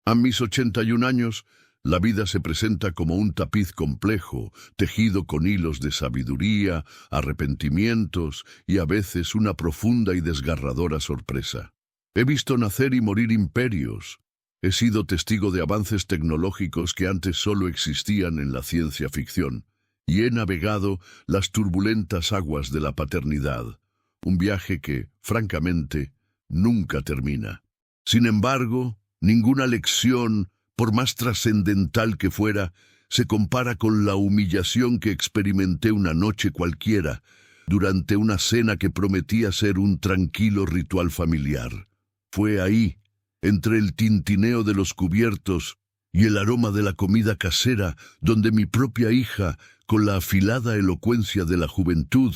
A mis 81 años, la vida se presenta como un tapiz complejo, tejido con hilos de sabiduría, arrepentimientos y a veces una profunda y desgarradora sorpresa. He visto nacer y morir imperios. He sido testigo de avances tecnológicos que antes solo existían en la ciencia ficción, y he navegado las turbulentas aguas de la paternidad, un viaje que, francamente, nunca termina. Sin embargo, ninguna lección, por más trascendental que fuera, se compara con la humillación que experimenté una noche cualquiera, durante una cena que prometía ser un tranquilo ritual familiar. Fue ahí, entre el tintineo de los cubiertos y el aroma de la comida casera, donde mi propia hija, con la afilada elocuencia de la juventud,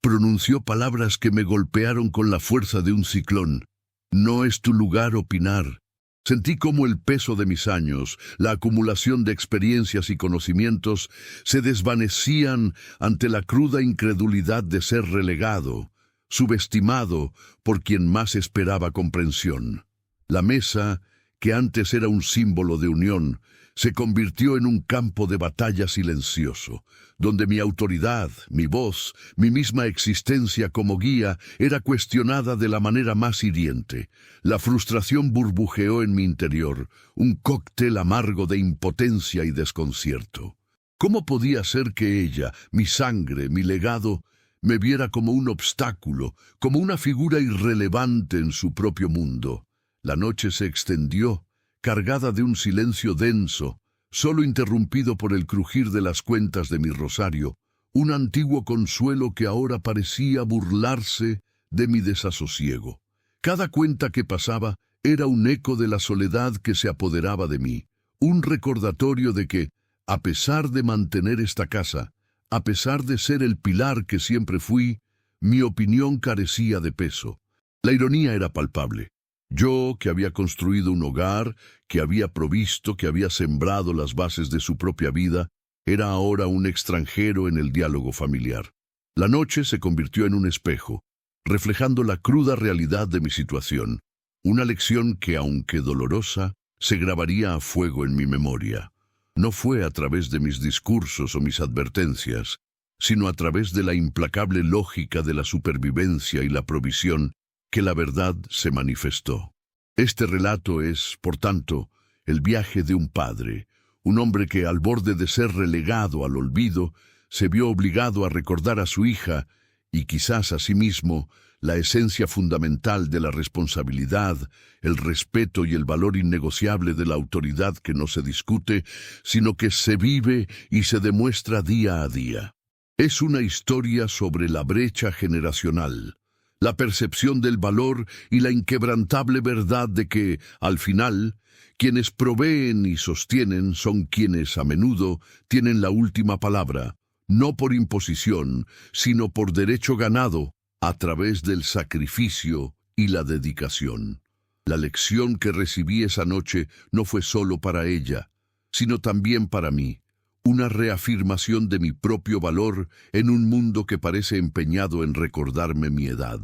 pronunció palabras que me golpearon con la fuerza de un ciclón. No es tu lugar opinar. Sentí cómo el peso de mis años, la acumulación de experiencias y conocimientos, se desvanecían ante la cruda incredulidad de ser relegado, subestimado por quien más esperaba comprensión. La mesa, que antes era un símbolo de unión, se convirtió en un campo de batalla silencioso, donde mi autoridad, mi voz, mi misma existencia como guía era cuestionada de la manera más hiriente. La frustración burbujeó en mi interior, un cóctel amargo de impotencia y desconcierto. ¿Cómo podía ser que ella, mi sangre, mi legado, me viera como un obstáculo, como una figura irrelevante en su propio mundo? La noche se extendió, cargada de un silencio denso, solo interrumpido por el crujir de las cuentas de mi rosario, un antiguo consuelo que ahora parecía burlarse de mi desasosiego. Cada cuenta que pasaba era un eco de la soledad que se apoderaba de mí, un recordatorio de que, a pesar de mantener esta casa, a pesar de ser el pilar que siempre fui, mi opinión carecía de peso. La ironía era palpable. Yo, que había construido un hogar, que había provisto, que había sembrado las bases de su propia vida, era ahora un extranjero en el diálogo familiar. La noche se convirtió en un espejo, reflejando la cruda realidad de mi situación, una lección que, aunque dolorosa, se grabaría a fuego en mi memoria. No fue a través de mis discursos o mis advertencias, sino a través de la implacable lógica de la supervivencia y la provisión que la verdad se manifestó. Este relato es, por tanto, el viaje de un padre, un hombre que, al borde de ser relegado al olvido, se vio obligado a recordar a su hija, y quizás a sí mismo, la esencia fundamental de la responsabilidad, el respeto y el valor innegociable de la autoridad que no se discute, sino que se vive y se demuestra día a día. Es una historia sobre la brecha generacional, la percepción del valor y la inquebrantable verdad de que, al final, quienes proveen y sostienen son quienes, a menudo, tienen la última palabra, no por imposición, sino por derecho ganado, a través del sacrificio y la dedicación. La lección que recibí esa noche no fue solo para ella, sino también para mí, una reafirmación de mi propio valor en un mundo que parece empeñado en recordarme mi edad.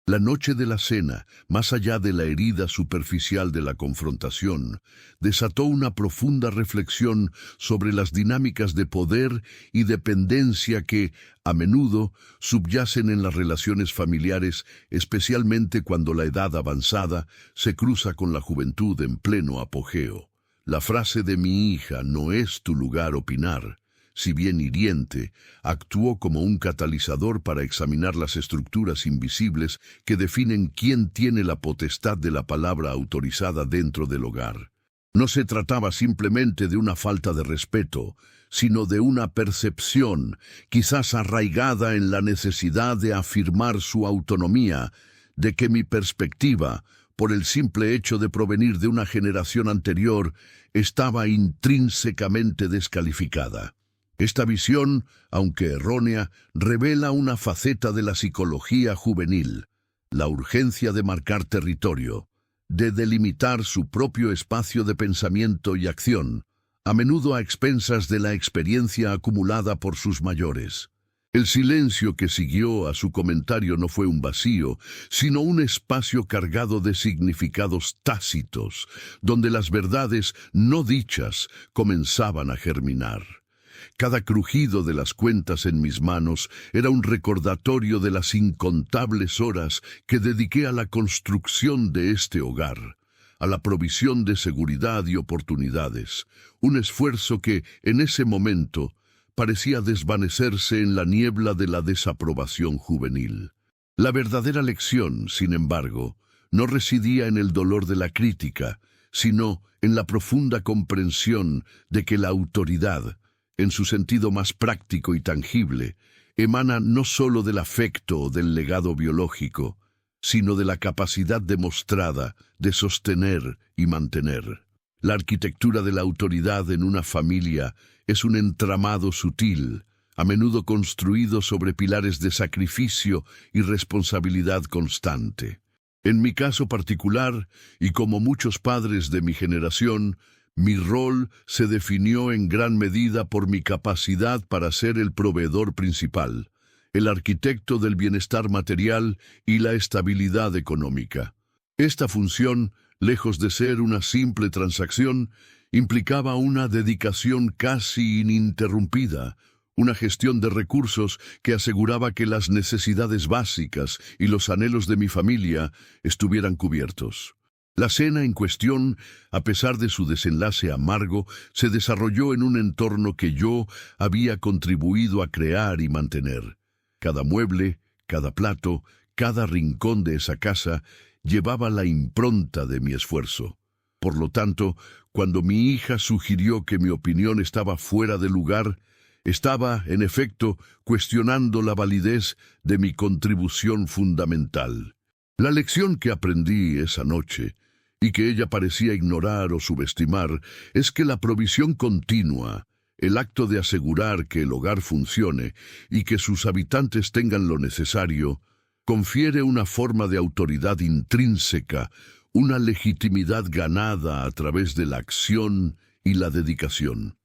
La noche de la cena, más allá de la herida superficial de la confrontación, desató una profunda reflexión sobre las dinámicas de poder y dependencia que, a menudo, subyacen en las relaciones familiares, especialmente cuando la edad avanzada se cruza con la juventud en pleno apogeo. La frase de mi hija, "no es tu lugar opinar", si bien hiriente, actuó como un catalizador para examinar las estructuras invisibles que definen quién tiene la potestad de la palabra autorizada dentro del hogar. No se trataba simplemente de una falta de respeto, sino de una percepción, quizás arraigada en la necesidad de afirmar su autonomía, de que mi perspectiva, por el simple hecho de provenir de una generación anterior, estaba intrínsecamente descalificada. Esta visión, aunque errónea, revela una faceta de la psicología juvenil, la urgencia de marcar territorio, de delimitar su propio espacio de pensamiento y acción, a menudo a expensas de la experiencia acumulada por sus mayores. El silencio que siguió a su comentario no fue un vacío, sino un espacio cargado de significados tácitos, donde las verdades no dichas comenzaban a germinar. Cada crujido de las cuentas en mis manos era un recordatorio de las incontables horas que dediqué a la construcción de este hogar, a la provisión de seguridad y oportunidades, un esfuerzo que, en ese momento, parecía desvanecerse en la niebla de la desaprobación juvenil. La verdadera lección, sin embargo, no residía en el dolor de la crítica, sino en la profunda comprensión de que la autoridad, en su sentido más práctico y tangible, emana no sólo del afecto o del legado biológico, sino de la capacidad demostrada de sostener y mantener. La arquitectura de la autoridad en una familia es un entramado sutil, a menudo construido sobre pilares de sacrificio y responsabilidad constante. En mi caso particular, y como muchos padres de mi generación, mi rol se definió en gran medida por mi capacidad para ser el proveedor principal, el arquitecto del bienestar material y la estabilidad económica. Esta función, lejos de ser una simple transacción, implicaba una dedicación casi ininterrumpida, una gestión de recursos que aseguraba que las necesidades básicas y los anhelos de mi familia estuvieran cubiertos. La cena en cuestión, a pesar de su desenlace amargo, se desarrolló en un entorno que yo había contribuido a crear y mantener. Cada mueble, cada plato, cada rincón de esa casa llevaba la impronta de mi esfuerzo. Por lo tanto, cuando mi hija sugirió que mi opinión estaba fuera de lugar, estaba, en efecto, cuestionando la validez de mi contribución fundamental. La lección que aprendí esa noche, y que ella parecía ignorar o subestimar, es que la provisión continua, el acto de asegurar que el hogar funcione y que sus habitantes tengan lo necesario, confiere una forma de autoridad intrínseca, una legitimidad ganada a través de la acción y la dedicación.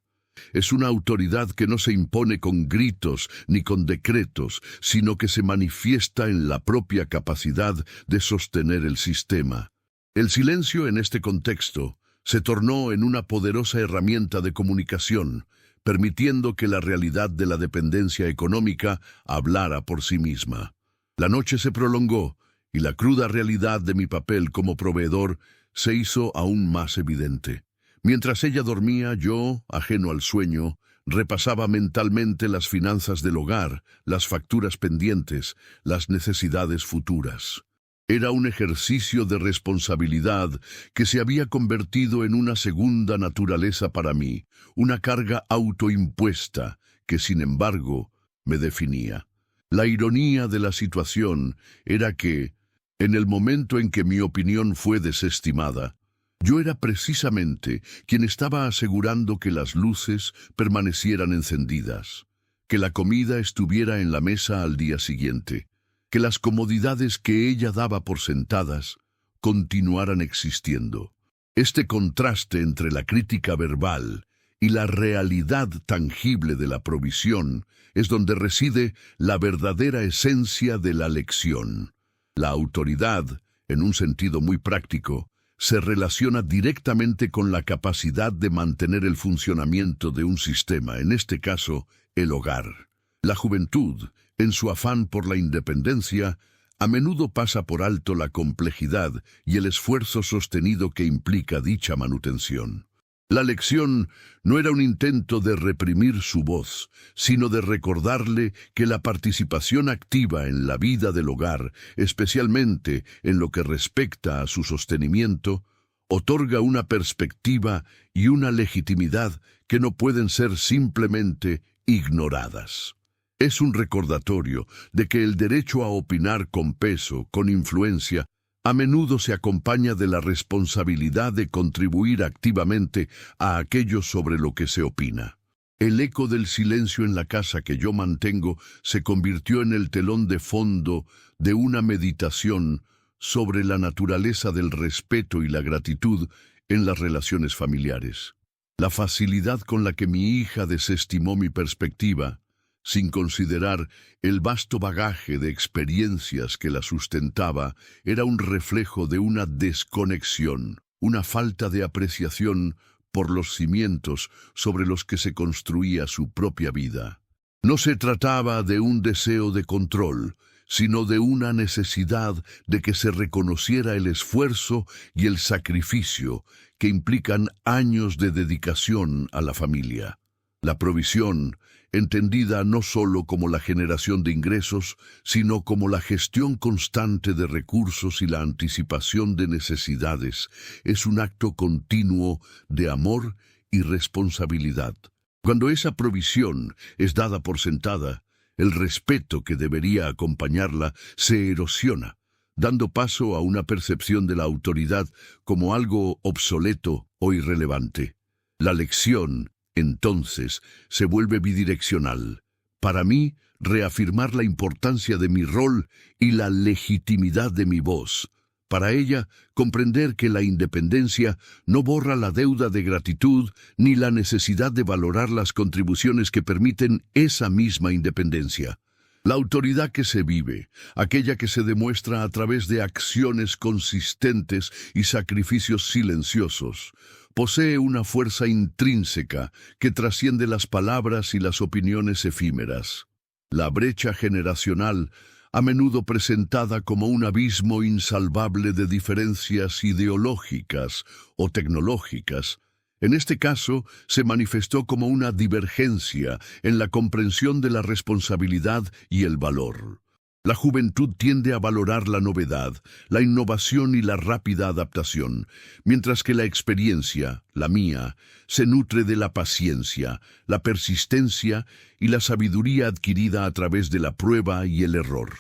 Es una autoridad que no se impone con gritos ni con decretos, sino que se manifiesta en la propia capacidad de sostener el sistema. El silencio en este contexto se tornó en una poderosa herramienta de comunicación, permitiendo que la realidad de la dependencia económica hablara por sí misma. La noche se prolongó y la cruda realidad de mi papel como proveedor se hizo aún más evidente. Mientras ella dormía, yo, ajeno al sueño, repasaba mentalmente las finanzas del hogar, las facturas pendientes, las necesidades futuras. Era un ejercicio de responsabilidad que se había convertido en una segunda naturaleza para mí, una carga autoimpuesta que, sin embargo, me definía. La ironía de la situación era que, en el momento en que mi opinión fue desestimada, yo era precisamente quien estaba asegurando que las luces permanecieran encendidas, que la comida estuviera en la mesa al día siguiente, que las comodidades que ella daba por sentadas continuaran existiendo. Este contraste entre la crítica verbal y la realidad tangible de la provisión es donde reside la verdadera esencia de la lección. La autoridad, en un sentido muy práctico, se relaciona directamente con la capacidad de mantener el funcionamiento de un sistema, en este caso, el hogar. La juventud, en su afán por la independencia, a menudo pasa por alto la complejidad y el esfuerzo sostenido que implica dicha manutención. La lección no era un intento de reprimir su voz, sino de recordarle que la participación activa en la vida del hogar, especialmente en lo que respecta a su sostenimiento, otorga una perspectiva y una legitimidad que no pueden ser simplemente ignoradas. Es un recordatorio de que el derecho a opinar con peso, con influencia, a menudo se acompaña de la responsabilidad de contribuir activamente a aquello sobre lo que se opina. El eco del silencio en la casa que yo mantengo se convirtió en el telón de fondo de una meditación sobre la naturaleza del respeto y la gratitud en las relaciones familiares. La facilidad con la que mi hija desestimó mi perspectiva, sin considerar el vasto bagaje de experiencias que la sustentaba, era un reflejo de una desconexión, una falta de apreciación por los cimientos sobre los que se construía su propia vida. No se trataba de un deseo de control, sino de una necesidad de que se reconociera el esfuerzo y el sacrificio que implican años de dedicación a la familia. La provisión, entendida no solo como la generación de ingresos, sino como la gestión constante de recursos y la anticipación de necesidades, es un acto continuo de amor y responsabilidad. Cuando esa provisión es dada por sentada, el respeto que debería acompañarla se erosiona, dando paso a una percepción de la autoridad como algo obsoleto o irrelevante. La lección, entonces, se vuelve bidireccional. Para mí, reafirmar la importancia de mi rol y la legitimidad de mi voz. Para ella, comprender que la independencia no borra la deuda de gratitud ni la necesidad de valorar las contribuciones que permiten esa misma independencia. La autoridad que se vive, aquella que se demuestra a través de acciones consistentes y sacrificios silenciosos, posee una fuerza intrínseca que trasciende las palabras y las opiniones efímeras. La brecha generacional, a menudo presentada como un abismo insalvable de diferencias ideológicas o tecnológicas, en este caso se manifestó como una divergencia en la comprensión de la responsabilidad y el valor. La juventud tiende a valorar la novedad, la innovación y la rápida adaptación, mientras que la experiencia, la mía, se nutre de la paciencia, la persistencia y la sabiduría adquirida a través de la prueba y el error.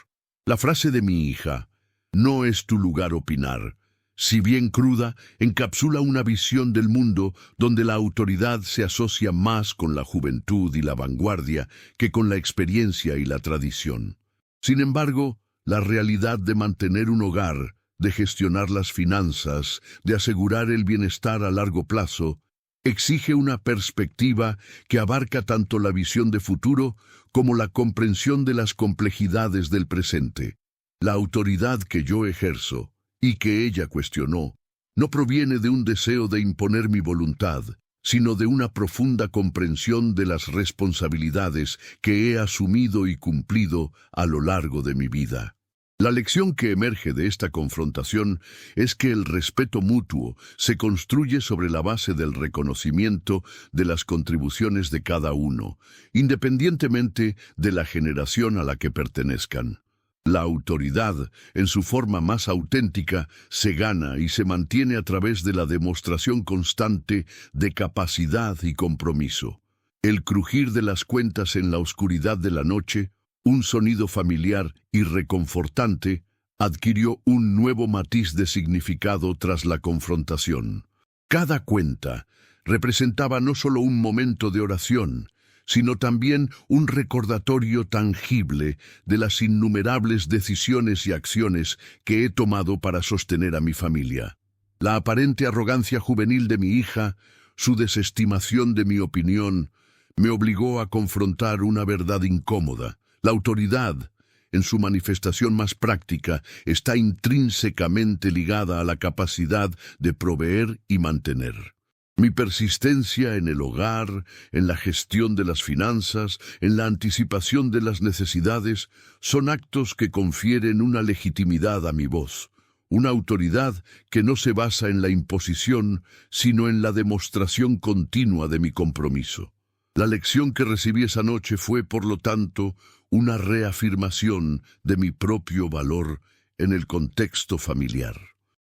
La frase de mi hija, "No es tu lugar opinar", si bien cruda, encapsula una visión del mundo donde la autoridad se asocia más con la juventud y la vanguardia que con la experiencia y la tradición. Sin embargo, la realidad de mantener un hogar, de gestionar las finanzas, de asegurar el bienestar a largo plazo, exige una perspectiva que abarca tanto la visión de futuro como la comprensión de las complejidades del presente. La autoridad que yo ejerzo, y que ella cuestionó, no proviene de un deseo de imponer mi voluntad, sino de una profunda comprensión de las responsabilidades que he asumido y cumplido a lo largo de mi vida. La lección que emerge de esta confrontación es que el respeto mutuo se construye sobre la base del reconocimiento de las contribuciones de cada uno, independientemente de la generación a la que pertenezcan. La autoridad, en su forma más auténtica, se gana y se mantiene a través de la demostración constante de capacidad y compromiso. El crujir de las cuentas en la oscuridad de la noche, un sonido familiar y reconfortante, adquirió un nuevo matiz de significado tras la confrontación. Cada cuenta representaba no solo un momento de oración, sino también un recordatorio tangible de las innumerables decisiones y acciones que he tomado para sostener a mi familia. La aparente arrogancia juvenil de mi hija, su desestimación de mi opinión, me obligó a confrontar una verdad incómoda. La autoridad, en su manifestación más práctica, está intrínsecamente ligada a la capacidad de proveer y mantener. Mi persistencia en el hogar, en la gestión de las finanzas, en la anticipación de las necesidades, son actos que confieren una legitimidad a mi voz, una autoridad que no se basa en la imposición, sino en la demostración continua de mi compromiso. La lección que recibí esa noche fue, por lo tanto, una reafirmación de mi propio valor en el contexto familiar.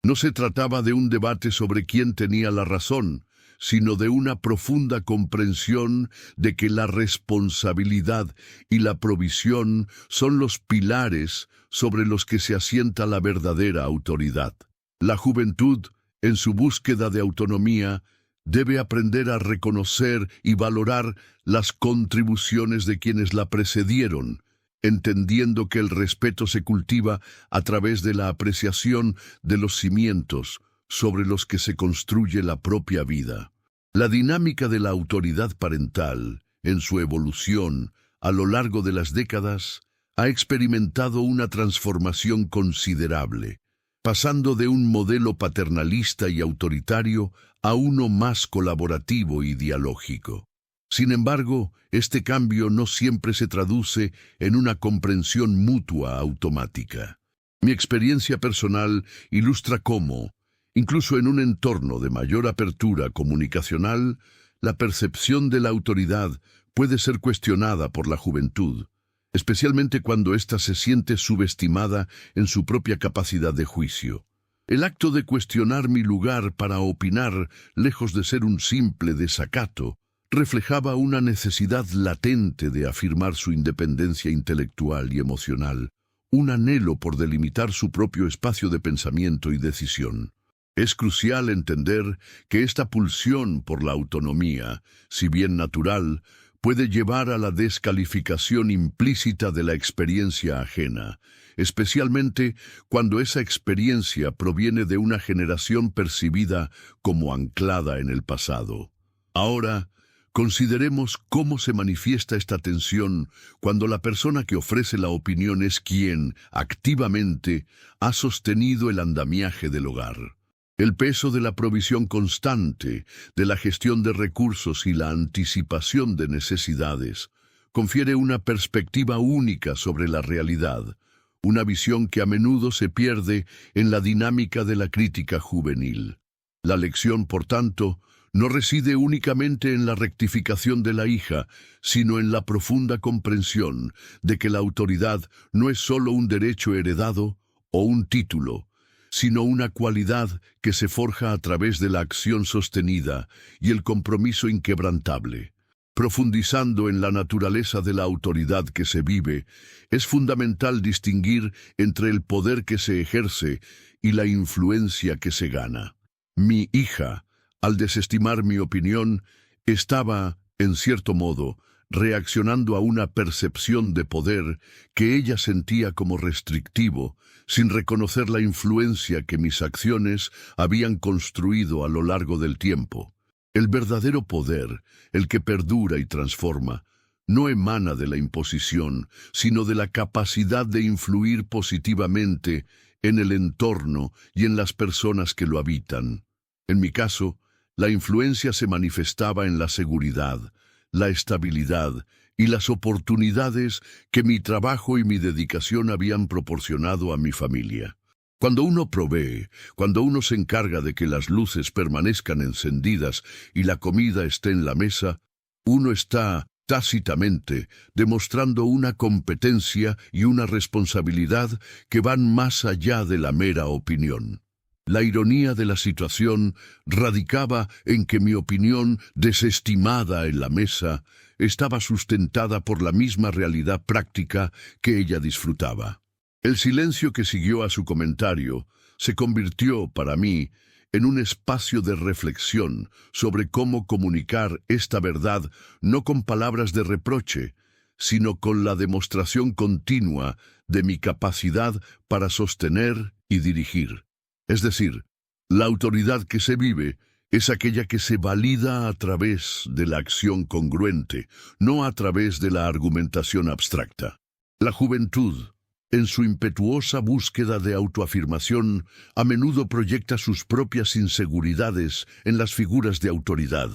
No se trataba de un debate sobre quién tenía la razón, sino de una profunda comprensión de que la responsabilidad y la provisión son los pilares sobre los que se asienta la verdadera autoridad. La juventud, en su búsqueda de autonomía, debe aprender a reconocer y valorar las contribuciones de quienes la precedieron, entendiendo que el respeto se cultiva a través de la apreciación de los cimientos sobre los que se construye la propia vida. La dinámica de la autoridad parental, en su evolución, a lo largo de las décadas, ha experimentado una transformación considerable, pasando de un modelo paternalista y autoritario a uno más colaborativo y dialógico. Sin embargo, este cambio no siempre se traduce en una comprensión mutua automática. Mi experiencia personal ilustra cómo, incluso en un entorno de mayor apertura comunicacional, la percepción de la autoridad puede ser cuestionada por la juventud, especialmente cuando ésta se siente subestimada en su propia capacidad de juicio. El acto de cuestionar mi lugar para opinar, lejos de ser un simple desacato, reflejaba una necesidad latente de afirmar su independencia intelectual y emocional, un anhelo por delimitar su propio espacio de pensamiento y decisión. Es crucial entender que esta pulsión por la autonomía, si bien natural, puede llevar a la descalificación implícita de la experiencia ajena, especialmente cuando esa experiencia proviene de una generación percibida como anclada en el pasado. Ahora, consideremos cómo se manifiesta esta tensión cuando la persona que ofrece la opinión es quien, activamente, ha sostenido el andamiaje del hogar. El peso de la provisión constante, de la gestión de recursos y la anticipación de necesidades confiere una perspectiva única sobre la realidad, una visión que a menudo se pierde en la dinámica de la crítica juvenil. La lección, por tanto, no reside únicamente en la rectificación de la hija, sino en la profunda comprensión de que la autoridad no es solo un derecho heredado o un título, sino una cualidad que se forja a través de la acción sostenida y el compromiso inquebrantable. Profundizando en la naturaleza de la autoridad que se vive, es fundamental distinguir entre el poder que se ejerce y la influencia que se gana. Mi hija, al desestimar mi opinión, estaba, en cierto modo, reaccionando a una percepción de poder que ella sentía como restrictivo, sin reconocer la influencia que mis acciones habían construido a lo largo del tiempo. El verdadero poder, el que perdura y transforma, no emana de la imposición, sino de la capacidad de influir positivamente en el entorno y en las personas que lo habitan. En mi caso, la influencia se manifestaba en la seguridad, la estabilidad y las oportunidades que mi trabajo y mi dedicación habían proporcionado a mi familia. Cuando uno provee, cuando uno se encarga de que las luces permanezcan encendidas y la comida esté en la mesa, uno está, tácitamente, demostrando una competencia y una responsabilidad que van más allá de la mera opinión. La ironía de la situación radicaba en que mi opinión, desestimada en la mesa, estaba sustentada por la misma realidad práctica que ella disfrutaba. El silencio que siguió a su comentario se convirtió, para mí, en un espacio de reflexión sobre cómo comunicar esta verdad no con palabras de reproche, sino con la demostración continua de mi capacidad para sostener y dirigir. Es decir, la autoridad que se vive es aquella que se valida a través de la acción congruente, no a través de la argumentación abstracta. La juventud, en su impetuosa búsqueda de autoafirmación, a menudo proyecta sus propias inseguridades en las figuras de autoridad,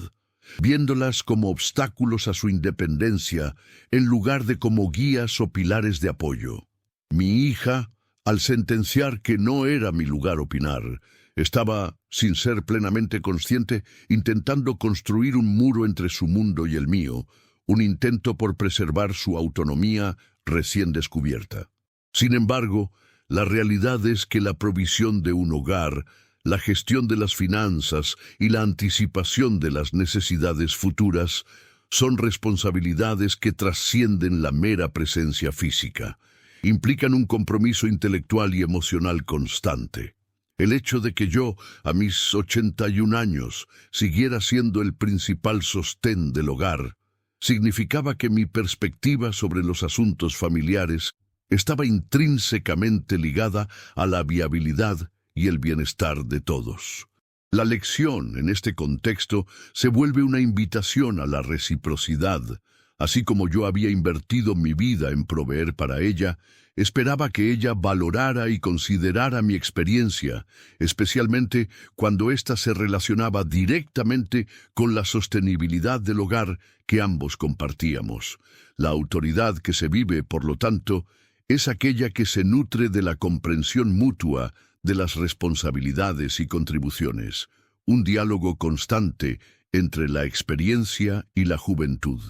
viéndolas como obstáculos a su independencia en lugar de como guías o pilares de apoyo. Mi hija, al sentenciar que no era mi lugar opinar, estaba, sin ser plenamente consciente, intentando construir un muro entre su mundo y el mío, un intento por preservar su autonomía recién descubierta. Sin embargo, la realidad es que la provisión de un hogar, la gestión de las finanzas y la anticipación de las necesidades futuras son responsabilidades que trascienden la mera presencia física. Implican un compromiso intelectual y emocional constante. El hecho de que yo, a mis 81 años, siguiera siendo el principal sostén del hogar, significaba que mi perspectiva sobre los asuntos familiares estaba intrínsecamente ligada a la viabilidad y el bienestar de todos. La lección, en este contexto, se vuelve una invitación a la reciprocidad, Así como yo había invertido mi vida en proveer para ella, esperaba que ella valorara y considerara mi experiencia, especialmente cuando ésta se relacionaba directamente con la sostenibilidad del hogar que ambos compartíamos. La autoridad que se vive, por lo tanto, es aquella que se nutre de la comprensión mutua de las responsabilidades y contribuciones, un diálogo constante entre la experiencia y la juventud.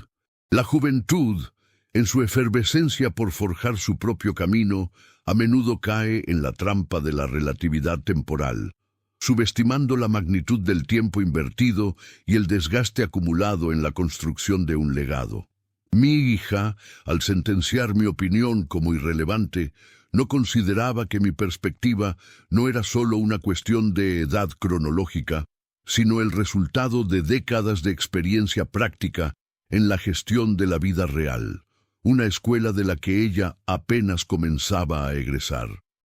La juventud, en su efervescencia por forjar su propio camino, a menudo cae en la trampa de la relatividad temporal, subestimando la magnitud del tiempo invertido y el desgaste acumulado en la construcción de un legado. Mi hija, al sentenciar mi opinión como irrelevante, no consideraba que mi perspectiva no era solo una cuestión de edad cronológica, sino el resultado de décadas de experiencia práctica en la gestión de la vida real, una escuela de la que ella apenas comenzaba a egresar.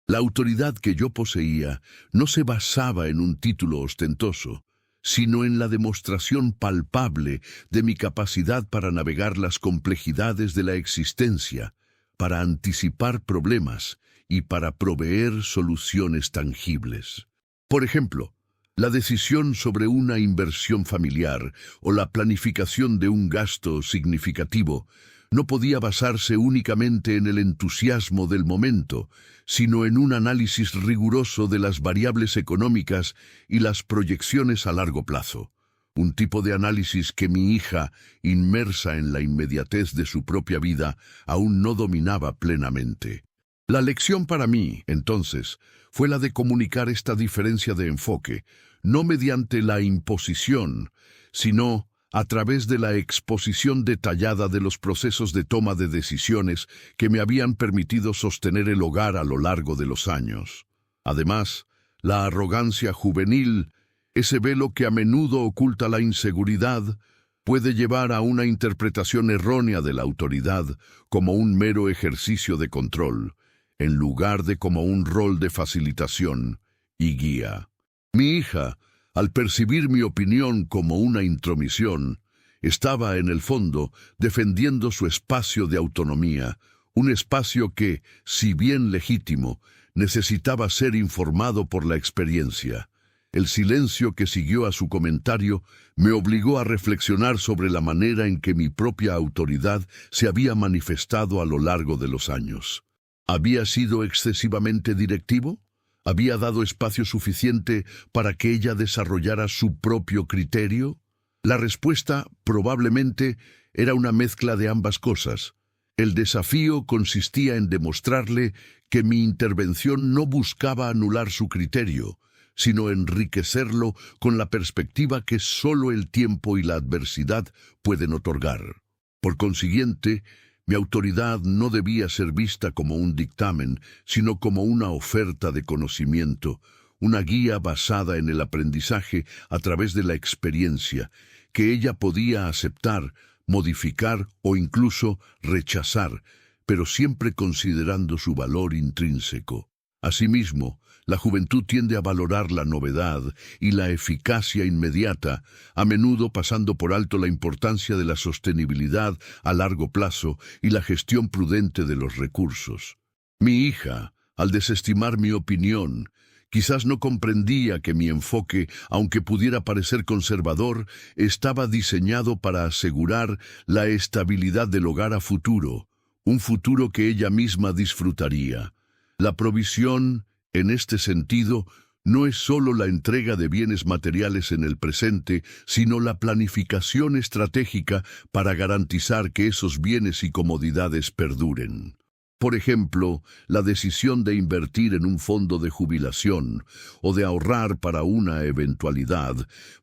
La autoridad que yo poseía no se basaba en un título ostentoso, sino en la demostración palpable de mi capacidad para navegar las complejidades de la existencia, para anticipar problemas y para proveer soluciones tangibles. Por ejemplo, la decisión sobre una inversión familiar o la planificación de un gasto significativo no podía basarse únicamente en el entusiasmo del momento, sino en un análisis riguroso de las variables económicas y las proyecciones a largo plazo. Un tipo de análisis que mi hija, inmersa en la inmediatez de su propia vida, aún no dominaba plenamente. La lección para mí, entonces, fue la de comunicar esta diferencia de enfoque, no mediante la imposición, sino a través de la exposición detallada de los procesos de toma de decisiones que me habían permitido sostener el hogar a lo largo de los años. Además, la arrogancia juvenil, ese velo que a menudo oculta la inseguridad, puede llevar a una interpretación errónea de la autoridad como un mero ejercicio de control, en lugar de como un rol de facilitación y guía. Mi hija, al percibir mi opinión como una intromisión, estaba en el fondo defendiendo su espacio de autonomía, un espacio que, si bien legítimo, necesitaba ser informado por la experiencia. El silencio que siguió a su comentario me obligó a reflexionar sobre la manera en que mi propia autoridad se había manifestado a lo largo de los años. ¿Había sido excesivamente directivo? ¿Había dado espacio suficiente para que ella desarrollara su propio criterio? La respuesta, probablemente, era una mezcla de ambas cosas. El desafío consistía en demostrarle que mi intervención no buscaba anular su criterio, sino enriquecerlo con la perspectiva que solo el tiempo y la adversidad pueden otorgar. Por consiguiente, mi autoridad no debía ser vista como un dictamen, sino como una oferta de conocimiento, una guía basada en el aprendizaje a través de la experiencia, que ella podía aceptar, modificar o incluso rechazar, pero siempre considerando su valor intrínseco. Asimismo, la juventud tiende a valorar la novedad y la eficacia inmediata, a menudo pasando por alto la importancia de la sostenibilidad a largo plazo y la gestión prudente de los recursos. Mi hija, al desestimar mi opinión, quizás no comprendía que mi enfoque, aunque pudiera parecer conservador, estaba diseñado para asegurar la estabilidad del hogar a futuro, un futuro que ella misma disfrutaría. La provisión, en este sentido, no es solo la entrega de bienes materiales en el presente, sino la planificación estratégica para garantizar que esos bienes y comodidades perduren. Por ejemplo, la decisión de invertir en un fondo de jubilación o de ahorrar para una eventualidad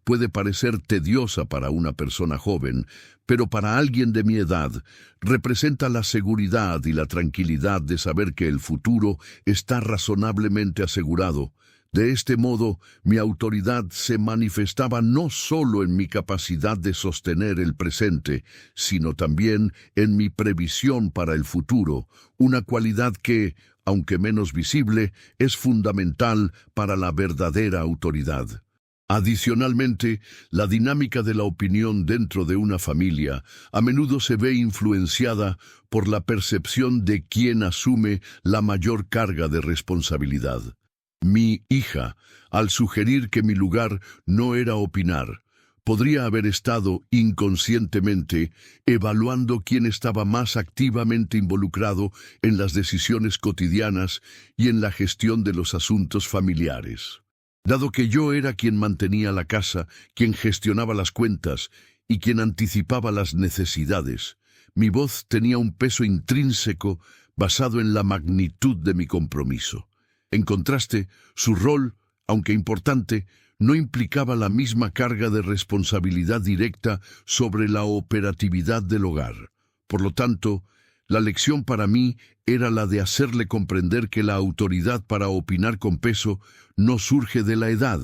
puede parecer tediosa para una persona joven, pero para alguien de mi edad representa la seguridad y la tranquilidad de saber que el futuro está razonablemente asegurado. De este modo, mi autoridad se manifestaba no solo en mi capacidad de sostener el presente, sino también en mi previsión para el futuro, una cualidad que, aunque menos visible, es fundamental para la verdadera autoridad. Adicionalmente, la dinámica de la opinión dentro de una familia a menudo se ve influenciada por la percepción de quien asume la mayor carga de responsabilidad. Mi hija, al sugerir que mi lugar no era opinar, podría haber estado inconscientemente evaluando quién estaba más activamente involucrado en las decisiones cotidianas y en la gestión de los asuntos familiares. Dado que yo era quien mantenía la casa, quien gestionaba las cuentas y quien anticipaba las necesidades, mi voz tenía un peso intrínseco basado en la magnitud de mi compromiso. En contraste, su rol, aunque importante, no implicaba la misma carga de responsabilidad directa sobre la operatividad del hogar. Por lo tanto, la lección para mí era la de hacerle comprender que la autoridad para opinar con peso no surge de la edad,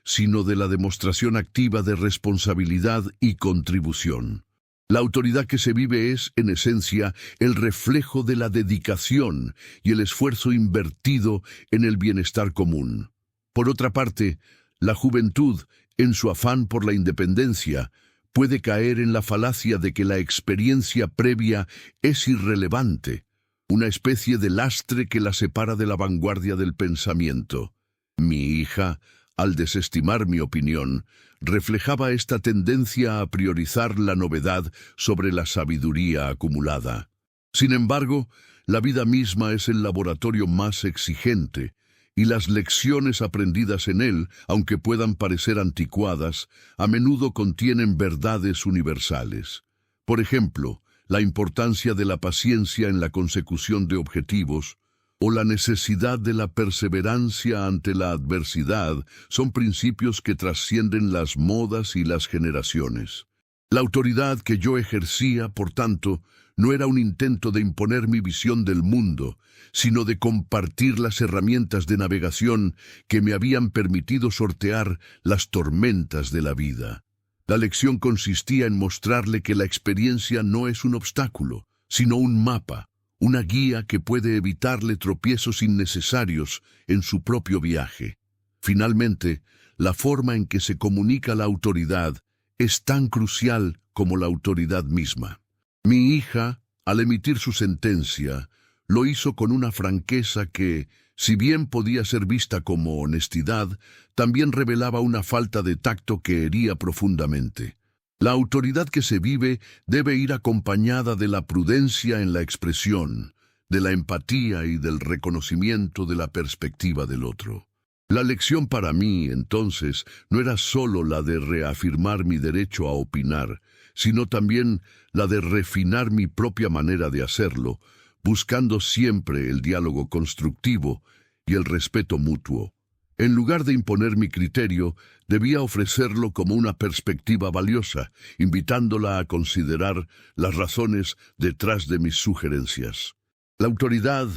sino de la demostración activa de responsabilidad y contribución. La autoridad que se vive es, en esencia, el reflejo de la dedicación y el esfuerzo invertido en el bienestar común. Por otra parte, la juventud, en su afán por la independencia, puede caer en la falacia de que la experiencia previa es irrelevante, una especie de lastre que la separa de la vanguardia del pensamiento. Mi hija, al desestimar mi opinión, reflejaba esta tendencia a priorizar la novedad sobre la sabiduría acumulada. Sin embargo, la vida misma es el laboratorio más exigente, y las lecciones aprendidas en él, aunque puedan parecer anticuadas, a menudo contienen verdades universales. Por ejemplo, la importancia de la paciencia en la consecución de objetivos o la necesidad de la perseverancia ante la adversidad son principios que trascienden las modas y las generaciones. La autoridad que yo ejercía, por tanto, no era un intento de imponer mi visión del mundo, sino de compartir las herramientas de navegación que me habían permitido sortear las tormentas de la vida. La lección consistía en mostrarle que la experiencia no es un obstáculo, sino un mapa, una guía que puede evitarle tropiezos innecesarios en su propio viaje. Finalmente, la forma en que se comunica la autoridad es tan crucial como la autoridad misma. Mi hija, al emitir su sentencia, lo hizo con una franqueza que, si bien podía ser vista como honestidad, también revelaba una falta de tacto que hería profundamente. La autoridad que se vive debe ir acompañada de la prudencia en la expresión, de la empatía y del reconocimiento de la perspectiva del otro. La lección para mí, entonces, no era sólo la de reafirmar mi derecho a opinar, sino también la de refinar mi propia manera de hacerlo, buscando siempre el diálogo constructivo y el respeto mutuo. En lugar de imponer mi criterio, debía ofrecerlo como una perspectiva valiosa, invitándola a considerar las razones detrás de mis sugerencias. La autoridad,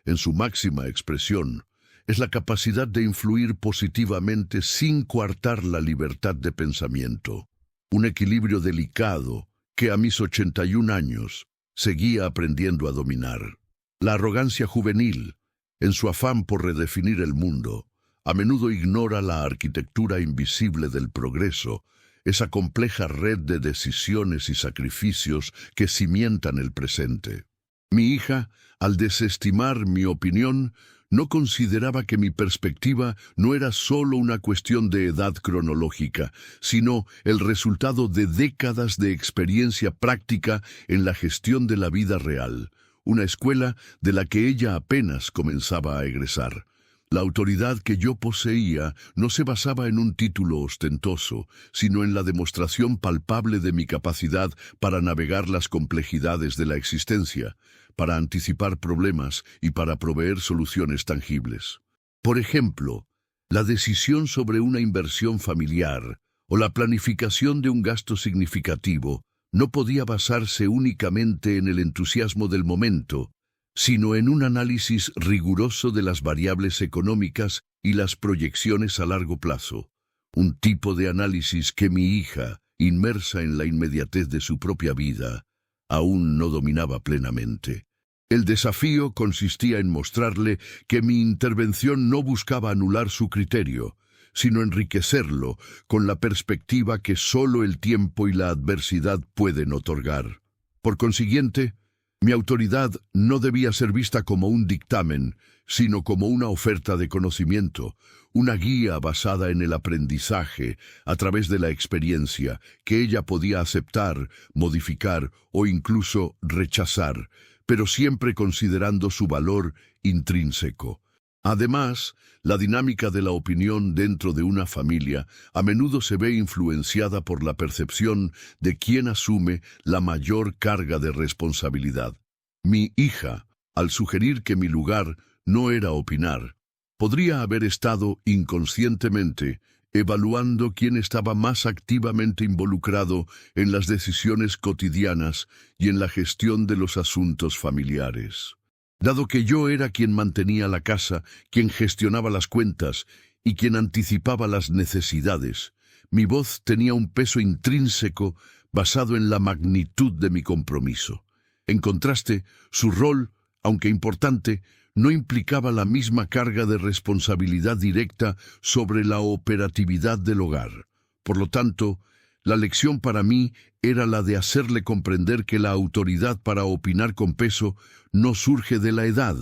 en su máxima expresión, es la capacidad de influir positivamente sin coartar la libertad de pensamiento. Un equilibrio delicado que a mis 81 años seguía aprendiendo a dominar. La arrogancia juvenil, en su afán por redefinir el mundo, a menudo ignora la arquitectura invisible del progreso, esa compleja red de decisiones y sacrificios que cimientan el presente. Mi hija, al desestimar mi opinión, no consideraba que mi perspectiva no era solo una cuestión de edad cronológica, sino el resultado de décadas de experiencia práctica en la gestión de la vida real, una escuela de la que ella apenas comenzaba a egresar. La autoridad que yo poseía no se basaba en un título ostentoso, sino en la demostración palpable de mi capacidad para navegar las complejidades de la existencia, para anticipar problemas y para proveer soluciones tangibles. Por ejemplo, la decisión sobre una inversión familiar o la planificación de un gasto significativo no podía basarse únicamente en el entusiasmo del momento, sino en un análisis riguroso de las variables económicas y las proyecciones a largo plazo, un tipo de análisis que mi hija, inmersa en la inmediatez de su propia vida, aún no dominaba plenamente. El desafío consistía en mostrarle que mi intervención no buscaba anular su criterio, sino enriquecerlo con la perspectiva que solo el tiempo y la adversidad pueden otorgar. Por consiguiente, mi autoridad no debía ser vista como un dictamen, sino como una oferta de conocimiento, una guía basada en el aprendizaje a través de la experiencia, que ella podía aceptar, modificar o incluso rechazar, pero siempre considerando su valor intrínseco. Además, la dinámica de la opinión dentro de una familia a menudo se ve influenciada por la percepción de quién asume la mayor carga de responsabilidad. Mi hija, al sugerir que mi lugar no era opinar, podría haber estado inconscientemente evaluando quién estaba más activamente involucrado en las decisiones cotidianas y en la gestión de los asuntos familiares. Dado que yo era quien mantenía la casa, quien gestionaba las cuentas y quien anticipaba las necesidades, mi voz tenía un peso intrínseco basado en la magnitud de mi compromiso. En contraste, su rol, aunque importante, no implicaba la misma carga de responsabilidad directa sobre la operatividad del hogar. Por lo tanto, la lección para mí era la de hacerle comprender que la autoridad para opinar con peso no surge de la edad,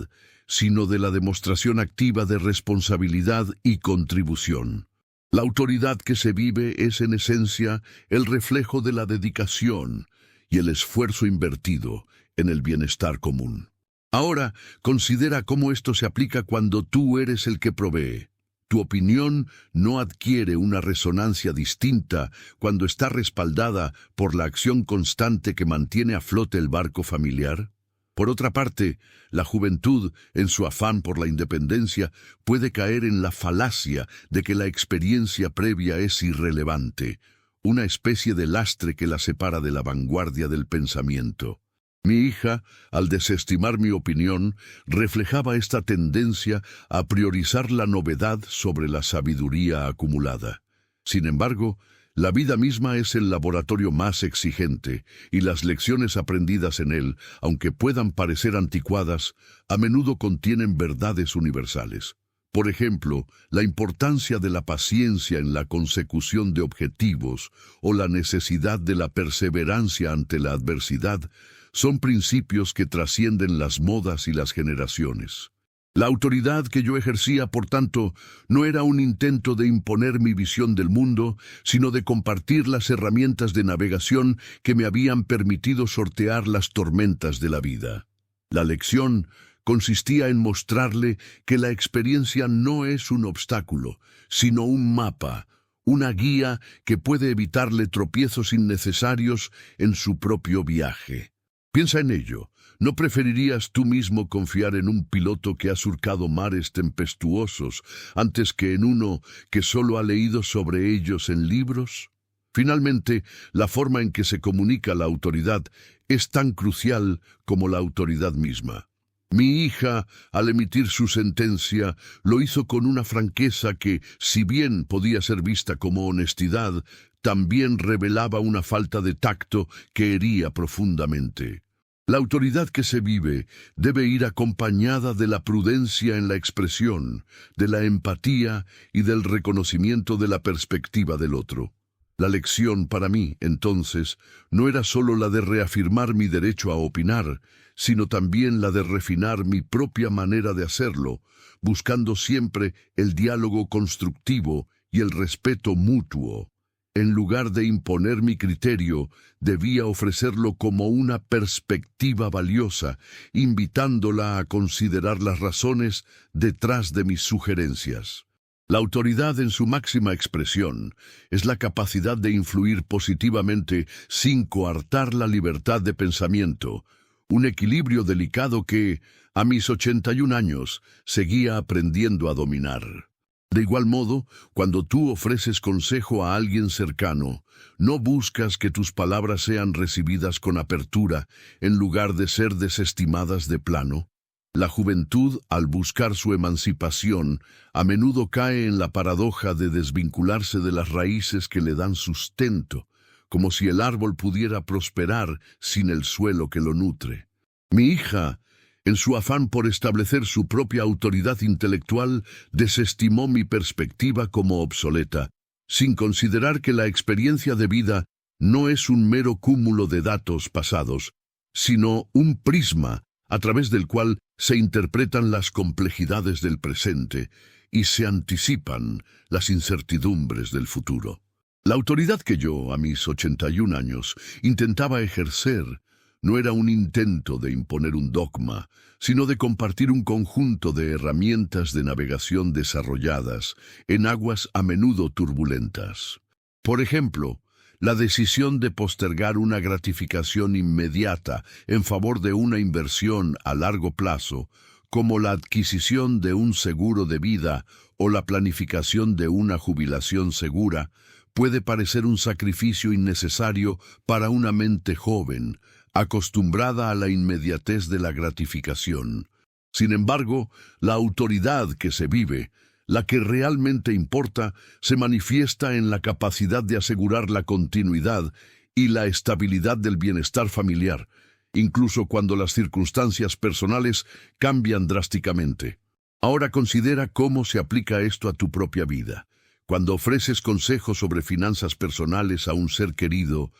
sino de la demostración activa de responsabilidad y contribución. La autoridad que se vive es en esencia el reflejo de la dedicación y el esfuerzo invertido en el bienestar común. Ahora, considera cómo esto se aplica cuando tú eres el que provee. Tu opinión no adquiere una resonancia distinta cuando está respaldada por la acción constante que mantiene a flote el barco familiar. Por otra parte, la juventud, en su afán por la independencia, puede caer en la falacia de que la experiencia previa es irrelevante, una especie de lastre que la separa de la vanguardia del pensamiento. Mi hija, al desestimar mi opinión, reflejaba esta tendencia a priorizar la novedad sobre la sabiduría acumulada. Sin embargo, la vida misma es el laboratorio más exigente, y las lecciones aprendidas en él, aunque puedan parecer anticuadas, a menudo contienen verdades universales. Por ejemplo, la importancia de la paciencia en la consecución de objetivos o la necesidad de la perseverancia ante la adversidad son principios que trascienden las modas y las generaciones. La autoridad que yo ejercía, por tanto, no era un intento de imponer mi visión del mundo, sino de compartir las herramientas de navegación que me habían permitido sortear las tormentas de la vida. La lección consistía en mostrarle que la experiencia no es un obstáculo, sino un mapa, una guía que puede evitarle tropiezos innecesarios en su propio viaje. Piensa en ello. ¿No preferirías tú mismo confiar en un piloto que ha surcado mares tempestuosos antes que en uno que solo ha leído sobre ellos en libros? Finalmente, la forma en que se comunica la autoridad es tan crucial como la autoridad misma. Mi hija, al emitir su sentencia, lo hizo con una franqueza que, si bien podía ser vista como honestidad, también revelaba una falta de tacto que hería profundamente. La autoridad que se vive debe ir acompañada de la prudencia en la expresión, de la empatía y del reconocimiento de la perspectiva del otro. La lección para mí, entonces, no era solo la de reafirmar mi derecho a opinar, sino también la de refinar mi propia manera de hacerlo, buscando siempre el diálogo constructivo y el respeto mutuo. En lugar de imponer mi criterio, debía ofrecerlo como una perspectiva valiosa, invitándola a considerar las razones detrás de mis sugerencias. La autoridad en su máxima expresión es la capacidad de influir positivamente sin coartar la libertad de pensamiento, un equilibrio delicado que, a mis 81 años, seguía aprendiendo a dominar. De igual modo, cuando tú ofreces consejo a alguien cercano, no buscas que tus palabras sean recibidas con apertura en lugar de ser desestimadas de plano. La juventud, al buscar su emancipación, a menudo cae en la paradoja de desvincularse de las raíces que le dan sustento, como si el árbol pudiera prosperar sin el suelo que lo nutre. Mi hija, En su afán por establecer su propia autoridad intelectual, desestimó mi perspectiva como obsoleta, sin considerar que la experiencia de vida no es un mero cúmulo de datos pasados, sino un prisma a través del cual se interpretan las complejidades del presente y se anticipan las incertidumbres del futuro. La autoridad que yo, a mis 81 años, intentaba ejercer no era un intento de imponer un dogma, sino de compartir un conjunto de herramientas de navegación desarrolladas en aguas a menudo turbulentas. Por ejemplo, la decisión de postergar una gratificación inmediata en favor de una inversión a largo plazo, como la adquisición de un seguro de vida o la planificación de una jubilación segura, puede parecer un sacrificio innecesario para una mente joven, acostumbrada a la inmediatez de la gratificación. Sin embargo, la autoridad que se vive, la que realmente importa, se manifiesta en la capacidad de asegurar la continuidad y la estabilidad del bienestar familiar, incluso cuando las circunstancias personales cambian drásticamente. Ahora considera cómo se aplica esto a tu propia vida. Cuando ofreces consejos sobre finanzas personales a un ser querido,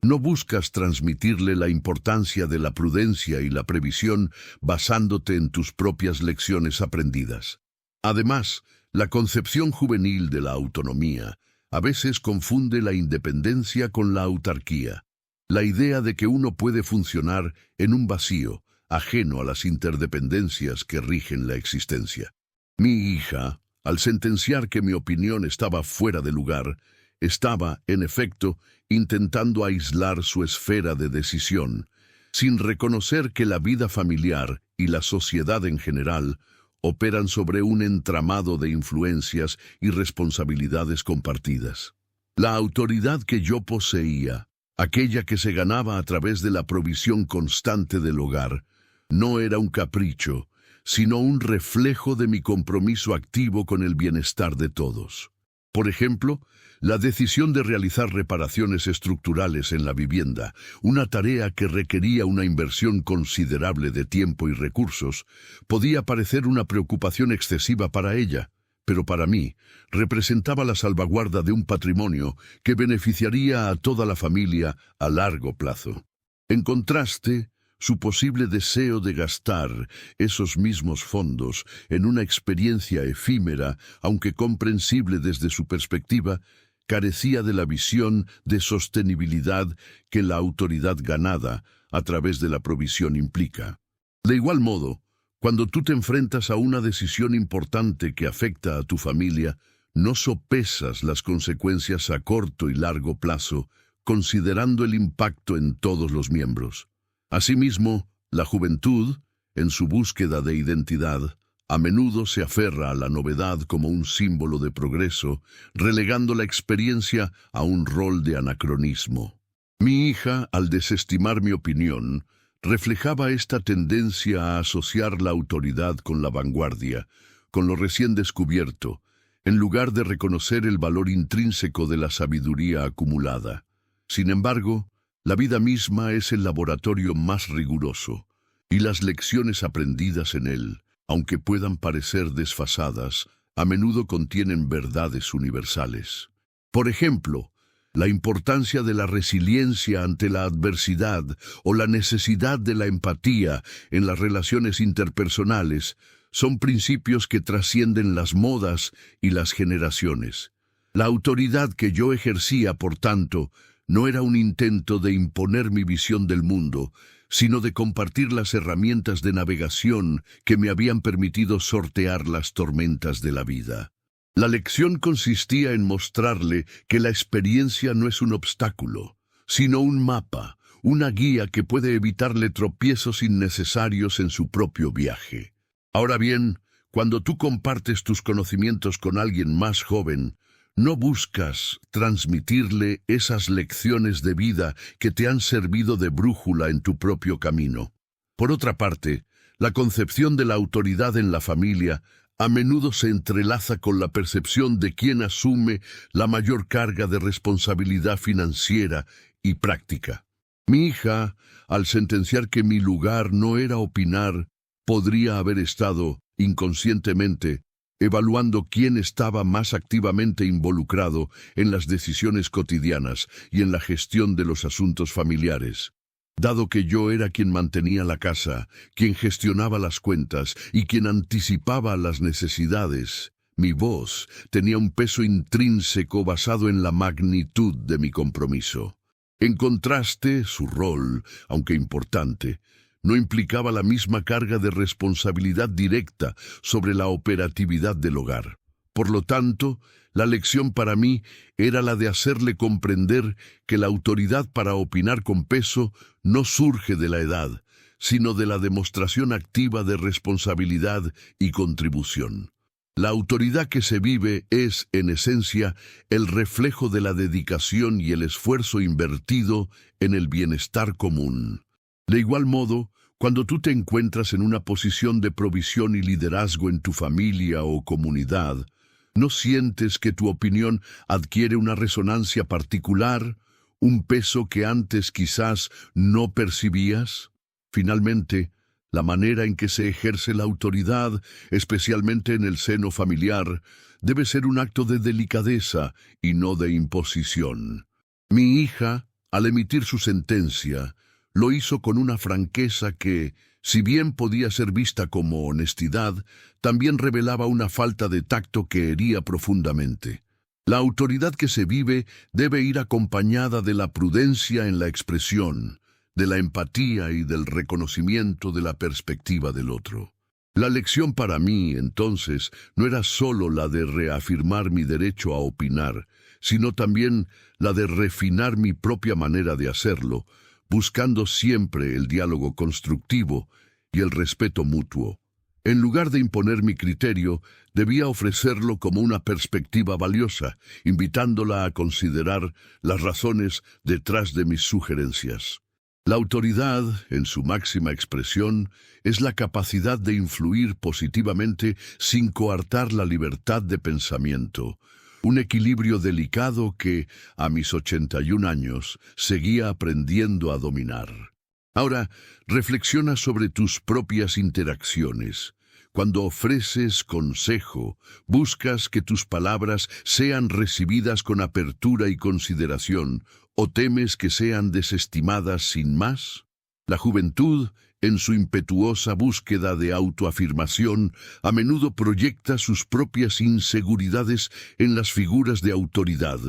no buscas transmitirle la importancia de la prudencia y la previsión basándote en tus propias lecciones aprendidas. Además, la concepción juvenil de la autonomía a veces confunde la independencia con la autarquía, la idea de que uno puede funcionar en un vacío, ajeno a las interdependencias que rigen la existencia. Mi hija, al sentenciar que mi opinión estaba fuera de lugar, estaba, en efecto, intentando aislar su esfera de decisión, sin reconocer que la vida familiar y la sociedad en general operan sobre un entramado de influencias y responsabilidades compartidas. La autoridad que yo poseía, aquella que se ganaba a través de la provisión constante del hogar, no era un capricho, sino un reflejo de mi compromiso activo con el bienestar de todos. Por ejemplo, la decisión de realizar reparaciones estructurales en la vivienda, una tarea que requería una inversión considerable de tiempo y recursos, podía parecer una preocupación excesiva para ella, pero para mí representaba la salvaguarda de un patrimonio que beneficiaría a toda la familia a largo plazo. En contraste, su posible deseo de gastar esos mismos fondos en una experiencia efímera, aunque comprensible desde su perspectiva, carecía de la visión de sostenibilidad que la autoridad ganada a través de la provisión implica. De igual modo, cuando tú te enfrentas a una decisión importante que afecta a tu familia, no sopesas las consecuencias a corto y largo plazo, considerando el impacto en todos los miembros. Asimismo, la juventud, en su búsqueda de identidad, a menudo se aferra a la novedad como un símbolo de progreso, relegando la experiencia a un rol de anacronismo. Mi hija, al desestimar mi opinión, reflejaba esta tendencia a asociar la autoridad con la vanguardia, con lo recién descubierto, en lugar de reconocer el valor intrínseco de la sabiduría acumulada. Sin embargo, la vida misma es el laboratorio más riguroso, y las lecciones aprendidas en él, aunque puedan parecer desfasadas, a menudo contienen verdades universales. Por ejemplo, la importancia de la resiliencia ante la adversidad o la necesidad de la empatía en las relaciones interpersonales son principios que trascienden las modas y las generaciones. La autoridad que yo ejercía, por tanto, no era un intento de imponer mi visión del mundo, sino de compartir las herramientas de navegación que me habían permitido sortear las tormentas de la vida. La lección consistía en mostrarle que la experiencia no es un obstáculo, sino un mapa, una guía que puede evitarle tropiezos innecesarios en su propio viaje. Ahora bien, cuando tú compartes tus conocimientos con alguien más joven, no buscas transmitirle esas lecciones de vida que te han servido de brújula en tu propio camino. Por otra parte, la concepción de la autoridad en la familia a menudo se entrelaza con la percepción de quien asume la mayor carga de responsabilidad financiera y práctica. Mi hija, al sentenciar que mi lugar no era opinar, podría haber estado, inconscientemente, evaluando quién estaba más activamente involucrado en las decisiones cotidianas y en la gestión de los asuntos familiares. Dado que yo era quien mantenía la casa, quien gestionaba las cuentas y quien anticipaba las necesidades, mi voz tenía un peso intrínseco basado en la magnitud de mi compromiso. En contraste, su rol, aunque importante, no implicaba la misma carga de responsabilidad directa sobre la operatividad del hogar. Por lo tanto, la lección para mí era la de hacerle comprender que la autoridad para opinar con peso no surge de la edad, sino de la demostración activa de responsabilidad y contribución. La autoridad que se vive es, en esencia, el reflejo de la dedicación y el esfuerzo invertido en el bienestar común. De igual modo, cuando tú te encuentras en una posición de provisión y liderazgo en tu familia o comunidad, ¿no sientes que tu opinión adquiere una resonancia particular, un peso que antes quizás no percibías? Finalmente, la manera en que se ejerce la autoridad, especialmente en el seno familiar, debe ser un acto de delicadeza y no de imposición. Mi hija, al emitir su sentencia, lo hizo con una franqueza que, si bien podía ser vista como honestidad, también revelaba una falta de tacto que hería profundamente. La autoridad que se vive debe ir acompañada de la prudencia en la expresión, de la empatía y del reconocimiento de la perspectiva del otro. La lección para mí, entonces, no era sólo la de reafirmar mi derecho a opinar, sino también la de refinar mi propia manera de hacerlo, buscando siempre el diálogo constructivo y el respeto mutuo. En lugar de imponer mi criterio, debía ofrecerlo como una perspectiva valiosa, invitándola a considerar las razones detrás de mis sugerencias. La autoridad, en su máxima expresión, es la capacidad de influir positivamente sin coartar la libertad de pensamiento, un equilibrio delicado que, a mis 81 años, seguía aprendiendo a dominar. Ahora, reflexiona sobre tus propias interacciones. Cuando ofreces consejo, buscas que tus palabras sean recibidas con apertura y consideración, ¿o temes que sean desestimadas sin más? La juventud, en su impetuosa búsqueda de autoafirmación, a menudo proyecta sus propias inseguridades en las figuras de autoridad,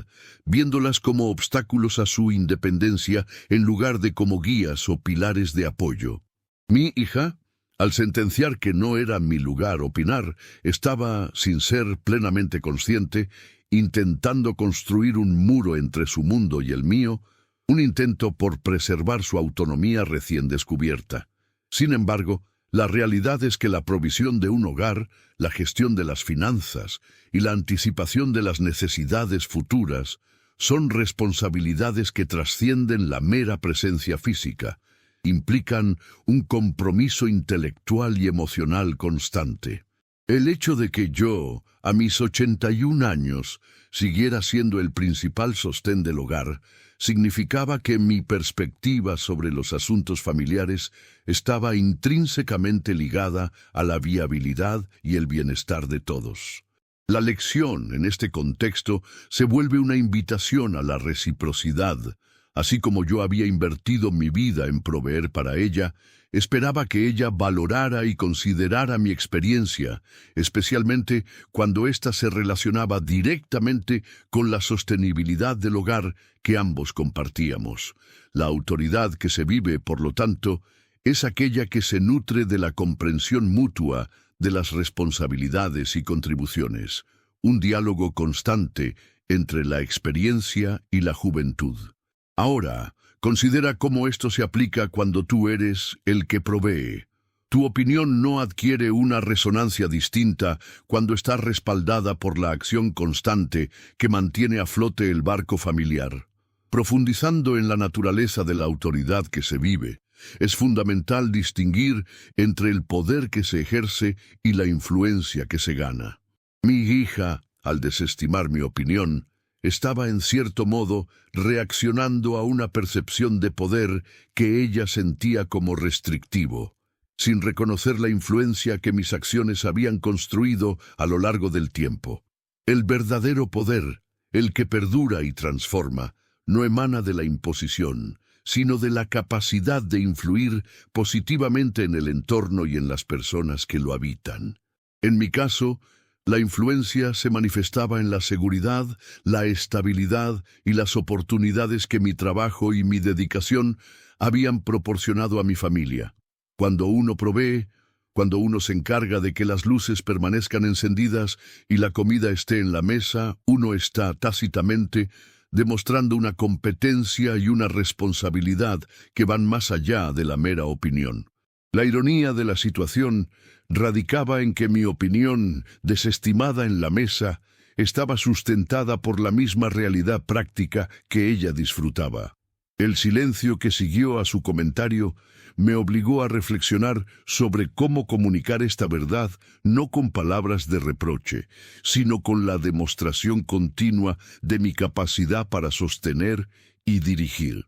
viéndolas como obstáculos a su independencia en lugar de como guías o pilares de apoyo. Mi hija, al sentenciar que no era mi lugar opinar, estaba, sin ser plenamente consciente, intentando construir un muro entre su mundo y el mío, un intento por preservar su autonomía recién descubierta. Sin embargo, la realidad es que la provisión de un hogar, la gestión de las finanzas y la anticipación de las necesidades futuras son responsabilidades que trascienden la mera presencia física, implican un compromiso intelectual y emocional constante. El hecho de que yo, a mis 81 años, siguiera siendo el principal sostén del hogar, significaba que mi perspectiva sobre los asuntos familiares estaba intrínsecamente ligada a la viabilidad y el bienestar de todos. La lección, en este contexto, se vuelve una invitación a la reciprocidad. Así como yo había invertido mi vida en proveer para ella, esperaba que ella valorara y considerara mi experiencia, especialmente cuando ésta se relacionaba directamente con la sostenibilidad del hogar que ambos compartíamos. La autoridad que se vive, por lo tanto, es aquella que se nutre de la comprensión mutua de las responsabilidades y contribuciones, un diálogo constante entre la experiencia y la juventud. Ahora, considera cómo esto se aplica cuando tú eres el que provee. Tu opinión no adquiere una resonancia distinta cuando está respaldada por la acción constante que mantiene a flote el barco familiar. Profundizando en la naturaleza de la autoridad que se vive, es fundamental distinguir entre el poder que se ejerce y la influencia que se gana. Mi hija, al desestimar mi opinión, estaba en cierto modo reaccionando a una percepción de poder que ella sentía como restrictivo. sin reconocer la influencia que mis acciones habían construido a lo largo del tiempo. El verdadero poder, el que perdura y transforma, no emana de la imposición, sino de la capacidad de influir positivamente en el entorno y en las personas que lo habitan. En mi caso, la influencia se manifestaba en la seguridad, la estabilidad y las oportunidades que mi trabajo y mi dedicación habían proporcionado a mi familia. Cuando uno provee, cuando uno se encarga de que las luces permanezcan encendidas y la comida esté en la mesa, uno está tácitamente demostrando una competencia y una responsabilidad que van más allá de la mera opinión. La ironía de la situación radicaba en que mi opinión, desestimada en la mesa, estaba sustentada por la misma realidad práctica que ella disfrutaba. El silencio que siguió a su comentario me obligó a reflexionar sobre cómo comunicar esta verdad no con palabras de reproche, sino con la demostración continua de mi capacidad para sostener y dirigir.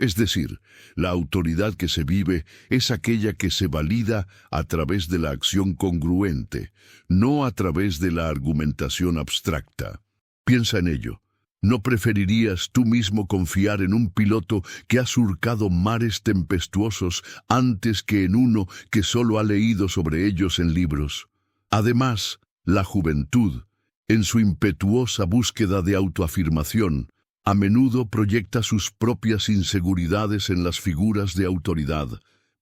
Es decir, la autoridad que se vive es aquella que se valida a través de la acción congruente, no a través de la argumentación abstracta. Piensa en ello. ¿No preferirías tú mismo confiar en un piloto que ha surcado mares tempestuosos antes que en uno que solo ha leído sobre ellos en libros? Además, la juventud, en su impetuosa búsqueda de autoafirmación, a menudo proyecta sus propias inseguridades en las figuras de autoridad,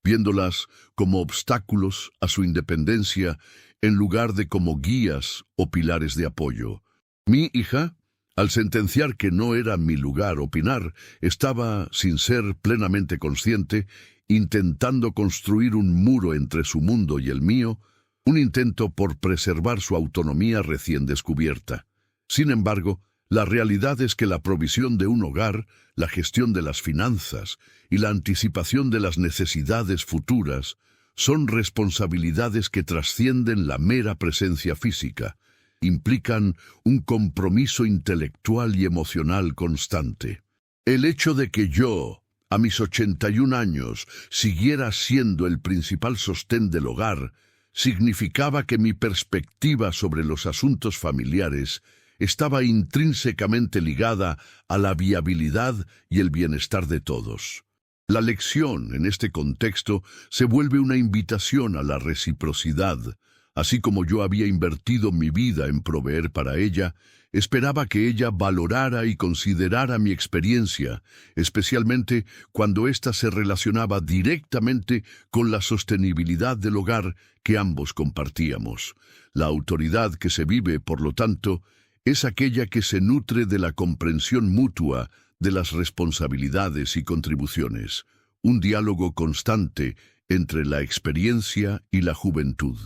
viéndolas como obstáculos a su independencia en lugar de como guías o pilares de apoyo. Mi hija, al sentenciar que no era mi lugar opinar, estaba, sin ser plenamente consciente, intentando construir un muro entre su mundo y el mío, un intento por preservar su autonomía recién descubierta. Sin embargo, la realidad es que la provisión de un hogar, la gestión de las finanzas y la anticipación de las necesidades futuras son responsabilidades que trascienden la mera presencia física. Implican un compromiso intelectual y emocional constante. El hecho de que yo, a mis 81 años, siguiera siendo el principal sostén del hogar, significaba que mi perspectiva sobre los asuntos familiares estaba intrínsecamente ligada a la viabilidad y el bienestar de todos. La lección, en este contexto, se vuelve una invitación a la reciprocidad. Así como yo había invertido mi vida en proveer para ella, esperaba que ella valorara y considerara mi experiencia, especialmente cuando ésta se relacionaba directamente con la sostenibilidad del hogar que ambos compartíamos. La autoridad que se vive, por lo tanto, es aquella que se nutre de la comprensión mutua de las responsabilidades y contribuciones, un diálogo constante entre la experiencia y la juventud.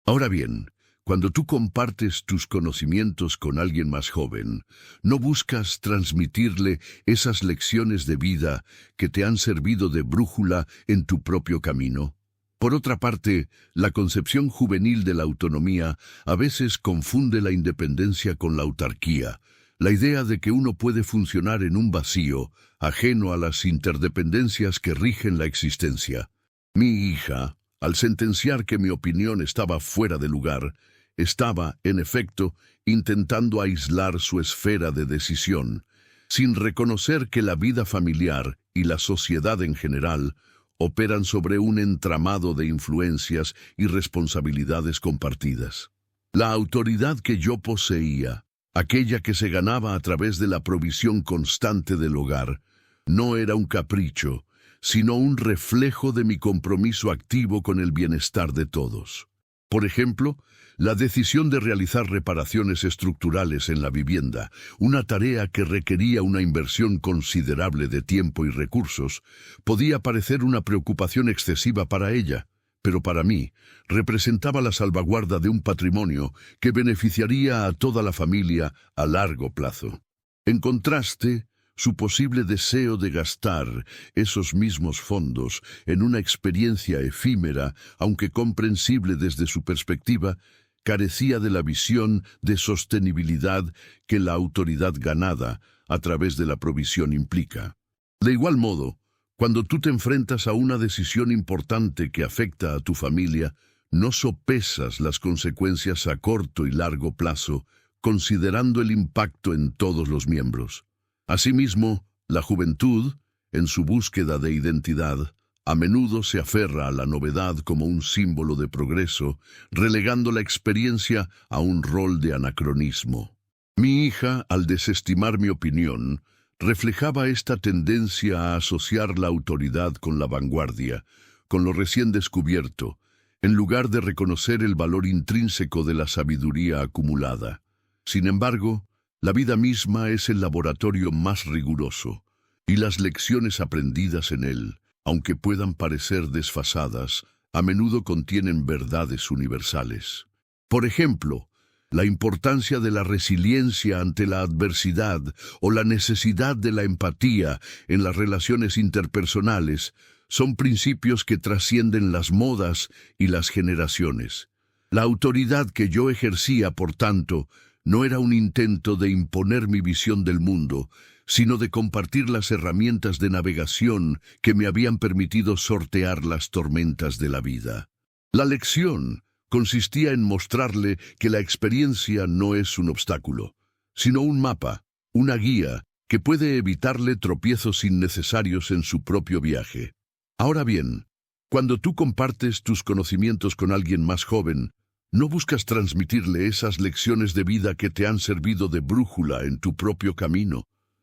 Ahora bien, cuando tú compartes tus conocimientos con alguien más joven, no buscas transmitirle esas lecciones de vida que te han servido de brújula en tu propio camino. Por otra parte, la concepción juvenil de la autonomía a veces confunde la independencia con la autarquía, la idea de que uno puede funcionar en un vacío, ajeno a las interdependencias que rigen la existencia. Mi hija, al sentenciar que mi opinión estaba fuera de lugar, estaba, en efecto, intentando aislar su esfera de decisión, sin reconocer que la vida familiar y la sociedad en general operan sobre un entramado de influencias y responsabilidades compartidas. La autoridad que yo poseía, aquella que se ganaba a través de la provisión constante del hogar, no era un capricho, sino un reflejo de mi compromiso activo con el bienestar de todos. Por ejemplo, la decisión de realizar reparaciones estructurales en la vivienda, una tarea que requería una inversión considerable de tiempo y recursos, podía parecer una preocupación excesiva para ella, pero para mí representaba la salvaguarda de un patrimonio que beneficiaría a toda la familia a largo plazo. En contraste, su posible deseo de gastar esos mismos fondos en una experiencia efímera, aunque comprensible desde su perspectiva, carecía de la visión de sostenibilidad que la autoridad ganada a través de la provisión implica. De igual modo, Cuando tú te enfrentas a una decisión importante que afecta a tu familia, no sopesas las consecuencias a corto y largo plazo, considerando el impacto en todos los miembros. Asimismo, la juventud, en su búsqueda de identidad, a menudo se aferra a la novedad como un símbolo de progreso, relegando la experiencia a un rol de anacronismo. Mi hija, al desestimar mi opinión, reflejaba esta tendencia a asociar la autoridad con la vanguardia, con lo recién descubierto, en lugar de reconocer el valor intrínseco de la sabiduría acumulada. Sin embargo, la vida misma es el laboratorio más riguroso, y las lecciones aprendidas en él, aunque puedan parecer desfasadas, a menudo contienen verdades universales. Por ejemplo, la importancia de la resiliencia ante la adversidad o la necesidad de la empatía en las relaciones interpersonales son principios que trascienden las modas y las generaciones. La autoridad que yo ejercía, por tanto, no era un intento de imponer mi visión del mundo, sino de compartir las herramientas de navegación que me habían permitido sortear las tormentas de la vida. La lección consistía en mostrarle que la experiencia no es un obstáculo, sino un mapa, una guía que puede evitarle tropiezos innecesarios en su propio viaje. Ahora bien, cuando tú compartes tus conocimientos con alguien más joven, no buscas transmitirle esas lecciones de vida que te han servido de brújula en tu propio camino.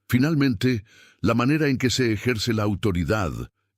Finalmente, la manera en que se ejerce la autoridad,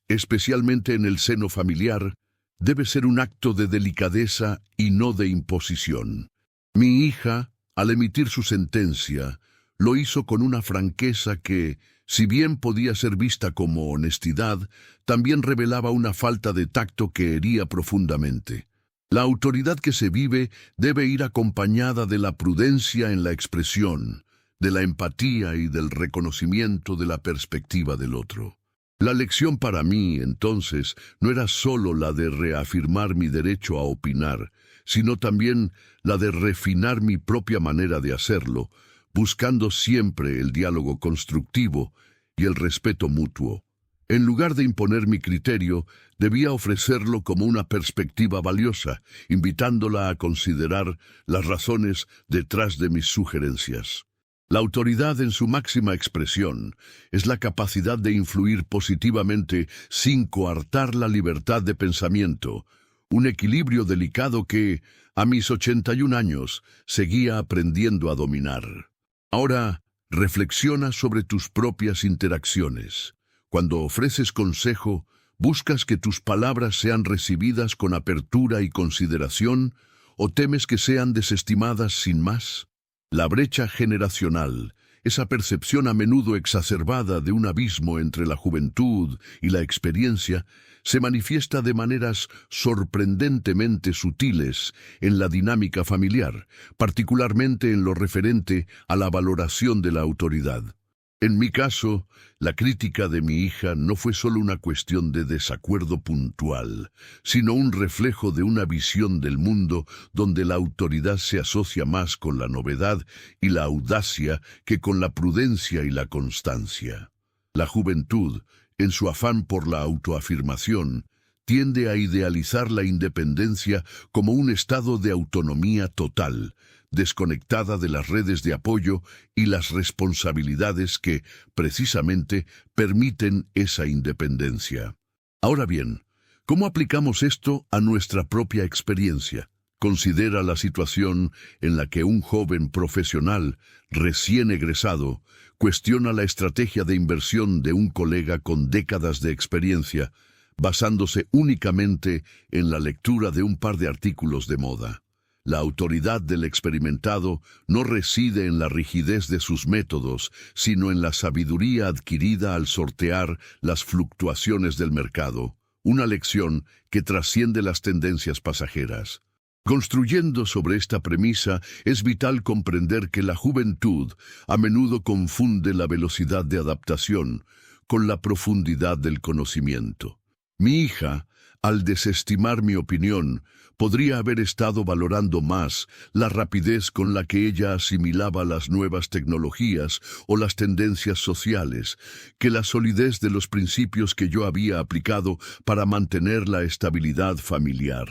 especialmente en el seno familiar, debe ser un acto de delicadeza y no de imposición. Mi hija, al emitir su sentencia, lo hizo con una franqueza que, si bien podía ser vista como honestidad, también revelaba una falta de tacto que hería profundamente. La autoridad que se vive debe ir acompañada de la prudencia en la expresión, de la empatía y del reconocimiento de la perspectiva del otro. La lección para mí, entonces, no era solo la de reafirmar mi derecho a opinar, sino también la de refinar mi propia manera de hacerlo, buscando siempre el diálogo constructivo y el respeto mutuo. En lugar de imponer mi criterio, debía ofrecerlo como una perspectiva valiosa, invitándola a considerar las razones detrás de mis sugerencias. La autoridad en su máxima expresión es la capacidad de influir positivamente sin coartar la libertad de pensamiento, un equilibrio delicado que, a mis 81 años, seguía aprendiendo a dominar. Ahora, reflexiona sobre tus propias interacciones. Cuando ofreces consejo, ¿buscas que tus palabras sean recibidas con apertura y consideración o temes que sean desestimadas sin más? La brecha generacional, esa percepción a menudo exacerbada de un abismo entre la juventud y la experiencia, se manifiesta de maneras sorprendentemente sutiles en la dinámica familiar, particularmente en lo referente a la valoración de la autoridad. En mi caso, la crítica de mi hija no fue solo una cuestión de desacuerdo puntual, sino un reflejo de una visión del mundo donde la autoridad se asocia más con la novedad y la audacia que con la prudencia y la constancia. La juventud, en su afán por la autoafirmación, tiende a idealizar la independencia como un estado de autonomía total, desconectada de las redes de apoyo y las responsabilidades que, precisamente, permiten esa independencia. Ahora bien, ¿cómo aplicamos esto a nuestra propia experiencia? Considera la situación en la que un joven profesional, recién egresado, cuestiona la estrategia de inversión de un colega con décadas de experiencia, basándose únicamente en la lectura de un par de artículos de moda. La autoridad del experimentado no reside en la rigidez de sus métodos, sino en la sabiduría adquirida al sortear las fluctuaciones del mercado, una lección que trasciende las tendencias pasajeras. Construyendo sobre esta premisa, es vital comprender que la juventud a menudo confunde la velocidad de adaptación con la profundidad del conocimiento. Mi hija, al desestimar mi opinión, podría haber estado valorando más la rapidez con la que ella asimilaba las nuevas tecnologías o las tendencias sociales, que la solidez de los principios que yo había aplicado para mantener la estabilidad familiar.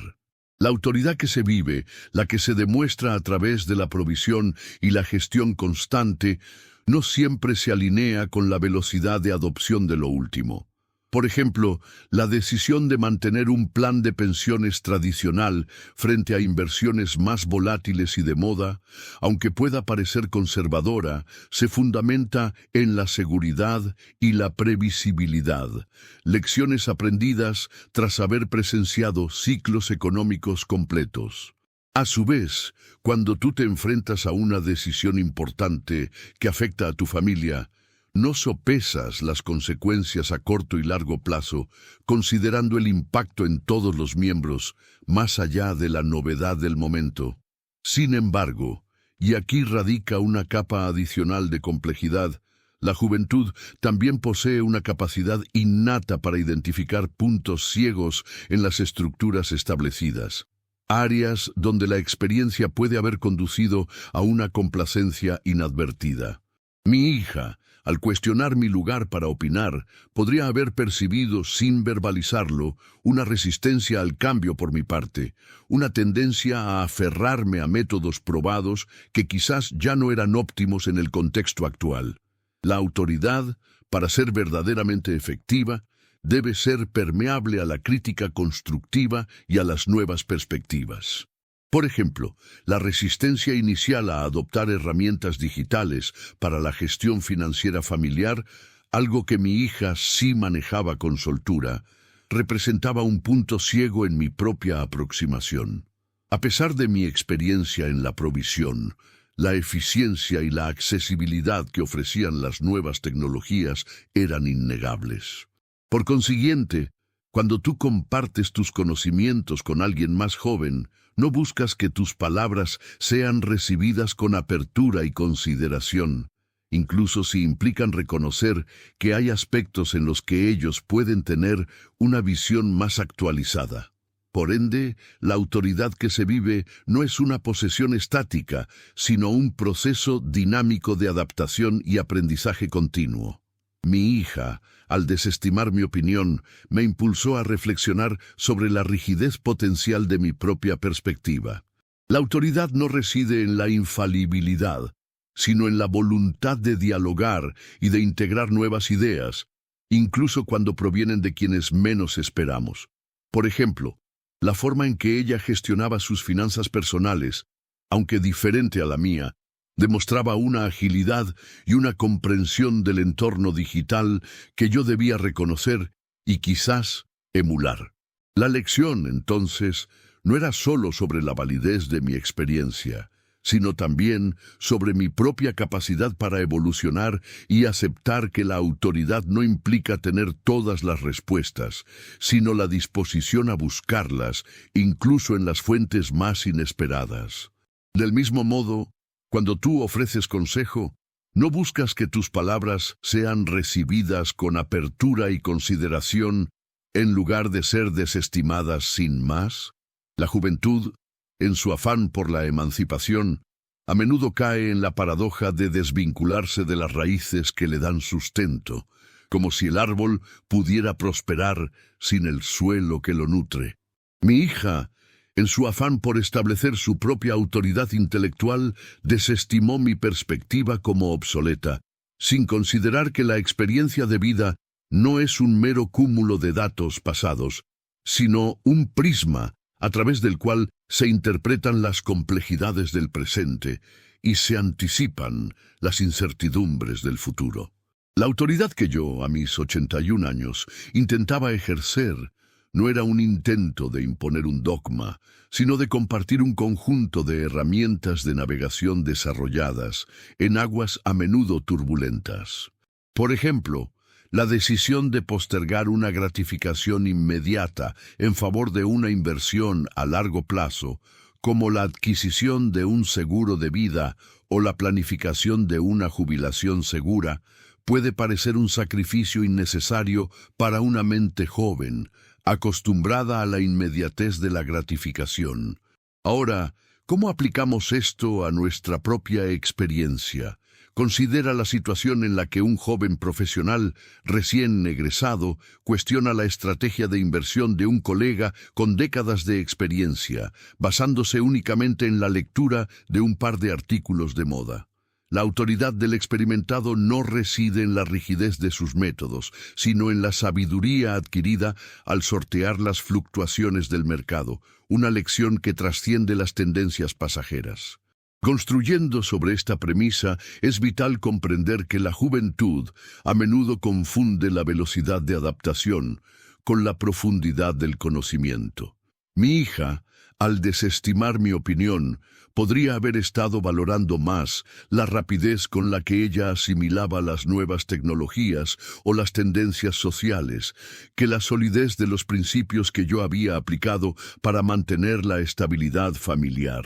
La autoridad que se vive, la que se demuestra a través de la provisión y la gestión constante, no siempre se alinea con la velocidad de adopción de lo último. Por ejemplo, la decisión de mantener un plan de pensiones tradicional frente a inversiones más volátiles y de moda, aunque pueda parecer conservadora, se fundamenta en la seguridad y la previsibilidad, lecciones aprendidas tras haber presenciado ciclos económicos completos. A su vez, cuando tú te enfrentas a una decisión importante que afecta a tu familia, no sopesas las consecuencias a corto y largo plazo, considerando el impacto en todos los miembros, más allá de la novedad del momento. Sin embargo, y aquí radica una capa adicional de complejidad, la juventud también posee una capacidad innata para identificar puntos ciegos en las estructuras establecidas, áreas donde la experiencia puede haber conducido a una complacencia inadvertida. Mi hija, al cuestionar mi lugar para opinar, podría haber percibido, sin verbalizarlo, una resistencia al cambio por mi parte, una tendencia a aferrarme a métodos probados que quizás ya no eran óptimos en el contexto actual. La autoridad, para ser verdaderamente efectiva, debe ser permeable a la crítica constructiva y a las nuevas perspectivas. Por ejemplo, la resistencia inicial a adoptar herramientas digitales para la gestión financiera familiar, algo que mi hija sí manejaba con soltura, representaba un punto ciego en mi propia aproximación. A pesar de mi experiencia en la provisión, la eficiencia y la accesibilidad que ofrecían las nuevas tecnologías eran innegables. Por consiguiente, cuando tú compartes tus conocimientos con alguien más joven, no buscas que tus palabras sean recibidas con apertura y consideración, incluso si implican reconocer que hay aspectos en los que ellos pueden tener una visión más actualizada. Por ende, la autoridad que se vive no es una posesión estática, sino un proceso dinámico de adaptación y aprendizaje continuo. Mi hija, al desestimar mi opinión, me impulsó a reflexionar sobre la rigidez potencial de mi propia perspectiva. La autoridad no reside en la infalibilidad, sino en la voluntad de dialogar y de integrar nuevas ideas, incluso cuando provienen de quienes menos esperamos. Por ejemplo, la forma en que ella gestionaba sus finanzas personales, aunque diferente a la mía, demostraba una agilidad y una comprensión del entorno digital que yo debía reconocer y quizás emular. La lección, entonces, no era solo sobre la validez de mi experiencia, sino también sobre mi propia capacidad para evolucionar y aceptar que la autoridad no implica tener todas las respuestas, sino la disposición a buscarlas, incluso en las fuentes más inesperadas. Del mismo modo, cuando tú ofreces consejo, no buscas que tus palabras sean recibidas con apertura y consideración en lugar de ser desestimadas sin más. La juventud, en su afán por la emancipación, a menudo cae en la paradoja de desvincularse de las raíces que le dan sustento, como si el árbol pudiera prosperar sin el suelo que lo nutre. Mi hija, en su afán por establecer su propia autoridad intelectual, desestimó mi perspectiva como obsoleta, sin considerar que la experiencia de vida no es un mero cúmulo de datos pasados, sino un prisma a través del cual se interpretan las complejidades del presente y se anticipan las incertidumbres del futuro. La autoridad que yo, a mis 81 años, intentaba ejercer no era un intento de imponer un dogma, sino de compartir un conjunto de herramientas de navegación desarrolladas en aguas a menudo turbulentas. Por ejemplo, la decisión de postergar una gratificación inmediata en favor de una inversión a largo plazo, como la adquisición de un seguro de vida o la planificación de una jubilación segura, puede parecer un sacrificio innecesario para una mente joven, acostumbrada a la inmediatez de la gratificación. Ahora, ¿cómo aplicamos esto a nuestra propia experiencia? Considera la situación en la que un joven profesional recién egresado cuestiona la estrategia de inversión de un colega con décadas de experiencia, basándose únicamente en la lectura de un par de artículos de moda. La autoridad del experimentado no reside en la rigidez de sus métodos, sino en la sabiduría adquirida al sortear las fluctuaciones del mercado, una lección que trasciende las tendencias pasajeras. Construyendo sobre esta premisa, es vital comprender que la juventud a menudo confunde la velocidad de adaptación con la profundidad del conocimiento. Mi hija, al desestimar mi opinión, podría haber estado valorando más la rapidez con la que ella asimilaba las nuevas tecnologías o las tendencias sociales, que la solidez de los principios que yo había aplicado para mantener la estabilidad familiar.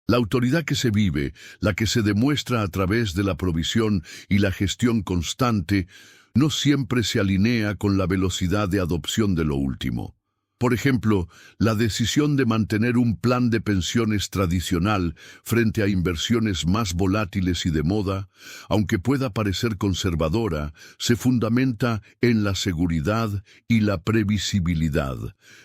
La autoridad que se vive, la que se demuestra a través de la provisión y la gestión constante, no siempre se alinea con la velocidad de adopción de lo último. Por ejemplo, la decisión de mantener un plan de pensiones tradicional frente a inversiones más volátiles y de moda, aunque pueda parecer conservadora, se fundamenta en la seguridad y la previsibilidad,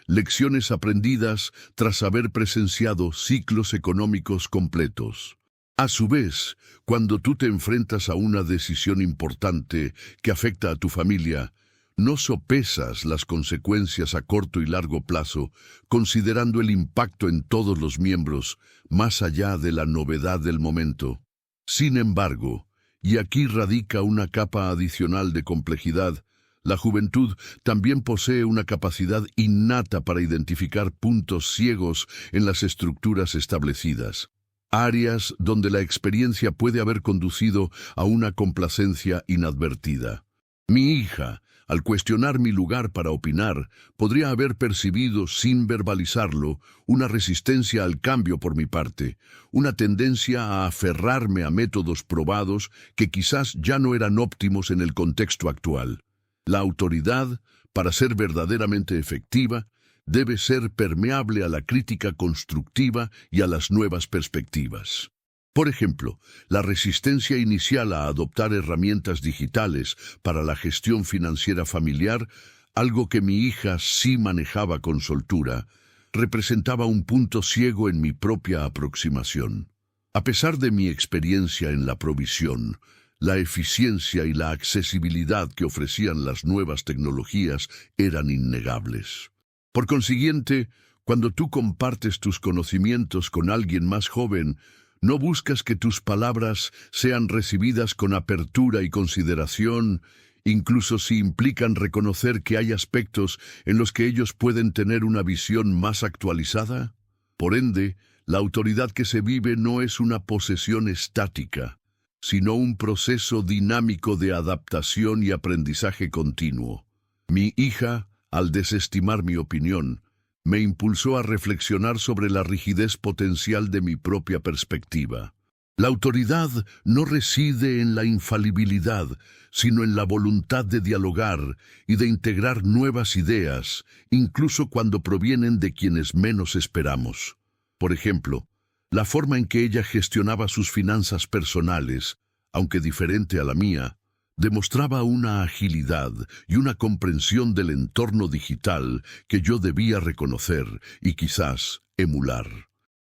lecciones aprendidas tras haber presenciado ciclos económicos completos. A su vez, cuando tú te enfrentas a una decisión importante que afecta a tu familia, no sopesas las consecuencias a corto y largo plazo, considerando el impacto en todos los miembros, más allá de la novedad del momento. Sin embargo, y aquí radica una capa adicional de complejidad, la juventud también posee una capacidad innata para identificar puntos ciegos en las estructuras establecidas, áreas donde la experiencia puede haber conducido a una complacencia inadvertida. Mi hija, al cuestionar mi lugar para opinar, podría haber percibido, sin verbalizarlo, una resistencia al cambio por mi parte, una tendencia a aferrarme a métodos probados que quizás ya no eran óptimos en el contexto actual. La autoridad, para ser verdaderamente efectiva, debe ser permeable a la crítica constructiva y a las nuevas perspectivas. Por ejemplo, la resistencia inicial a adoptar herramientas digitales para la gestión financiera familiar, algo que mi hija sí manejaba con soltura, representaba un punto ciego en mi propia aproximación. A pesar de mi experiencia en la provisión, la eficiencia y la accesibilidad que ofrecían las nuevas tecnologías eran innegables. Por consiguiente, cuando tú compartes tus conocimientos con alguien más joven, no buscas que tus palabras sean recibidas con apertura y consideración, incluso si implican reconocer que hay aspectos en los que ellos pueden tener una visión más actualizada. Por ende, la autoridad que se vive no es una posesión estática, sino un proceso dinámico de adaptación y aprendizaje continuo. Mi hija, al desestimar mi opinión, me impulsó a reflexionar sobre la rigidez potencial de mi propia perspectiva. La autoridad no reside en la infalibilidad, sino en la voluntad de dialogar y de integrar nuevas ideas, incluso cuando provienen de quienes menos esperamos. Por ejemplo, la forma en que ella gestionaba sus finanzas personales, aunque diferente a la mía, demostraba una agilidad y una comprensión del entorno digital que yo debía reconocer y quizás emular.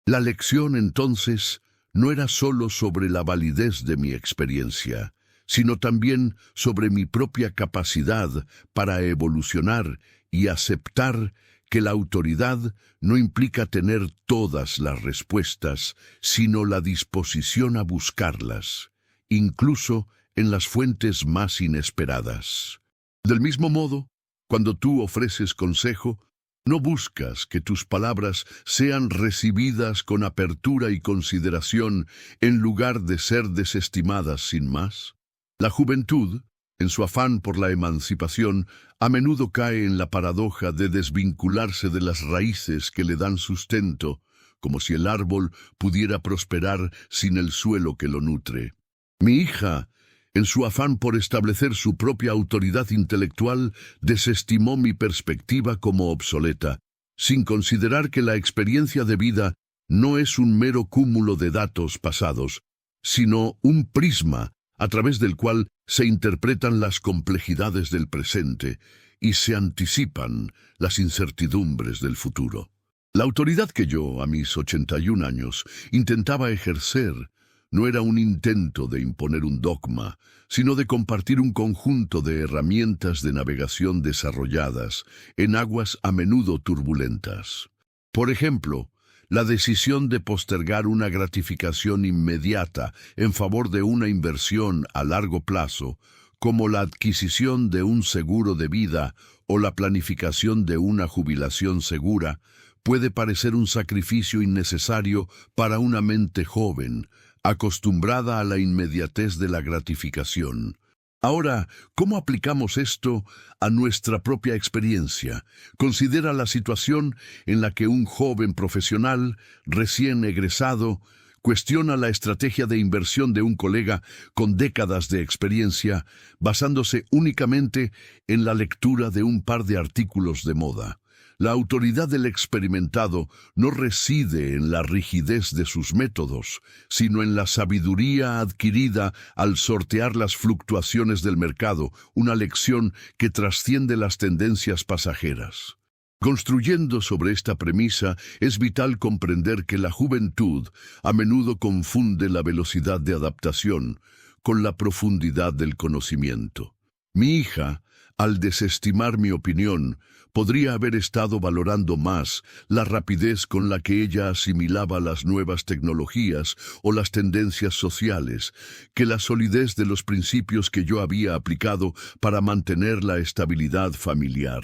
La lección, entonces, no era solo sobre la validez de mi experiencia, sino también sobre mi propia capacidad para evolucionar y aceptar que la autoridad no implica tener todas las respuestas, sino la disposición a buscarlas, incluso en las fuentes más inesperadas. Del mismo modo, cuando tú ofreces consejo, no buscas que tus palabras sean recibidas con apertura y consideración en lugar de ser desestimadas sin más. La juventud, en su afán por la emancipación, a menudo cae en la paradoja de desvincularse de las raíces que le dan sustento, como si el árbol pudiera prosperar sin el suelo que lo nutre. Mi hija En su afán por establecer su propia autoridad intelectual, desestimó mi perspectiva como obsoleta, sin considerar que la experiencia de vida no es un mero cúmulo de datos pasados, sino un prisma a través del cual se interpretan las complejidades del presente y se anticipan las incertidumbres del futuro. La autoridad que yo, a mis 81 años, intentaba ejercer no era un intento de imponer un dogma, sino de compartir un conjunto de herramientas de navegación desarrolladas en aguas a menudo turbulentas. Por ejemplo, la decisión de postergar una gratificación inmediata en favor de una inversión a largo plazo, como la adquisición de un seguro de vida o la planificación de una jubilación segura, puede parecer un sacrificio innecesario para una mente joven, acostumbrada a la inmediatez de la gratificación. Ahora, ¿cómo aplicamos esto a nuestra propia experiencia? Considera la situación en la que un joven profesional, recién egresado, cuestiona la estrategia de inversión de un colega con décadas de experiencia, basándose únicamente en la lectura de un par de artículos de moda. La autoridad del experimentado no reside en la rigidez de sus métodos, sino en la sabiduría adquirida al sortear las fluctuaciones del mercado, una lección que trasciende las tendencias pasajeras. Construyendo sobre esta premisa, es vital comprender que la juventud a menudo confunde la velocidad de adaptación con la profundidad del conocimiento. Mi hija, al desestimar mi opinión, podría haber estado valorando más la rapidez con la que ella asimilaba las nuevas tecnologías o las tendencias sociales, que la solidez de los principios que yo había aplicado para mantener la estabilidad familiar.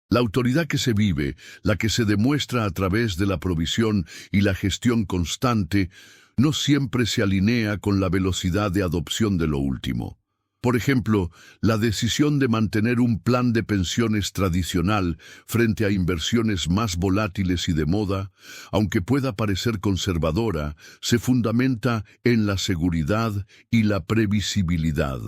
La autoridad que se vive, la que se demuestra a través de la provisión y la gestión constante, no siempre se alinea con la velocidad de adopción de lo último. Por ejemplo, la decisión de mantener un plan de pensiones tradicional frente a inversiones más volátiles y de moda, aunque pueda parecer conservadora, se fundamenta en la seguridad y la previsibilidad,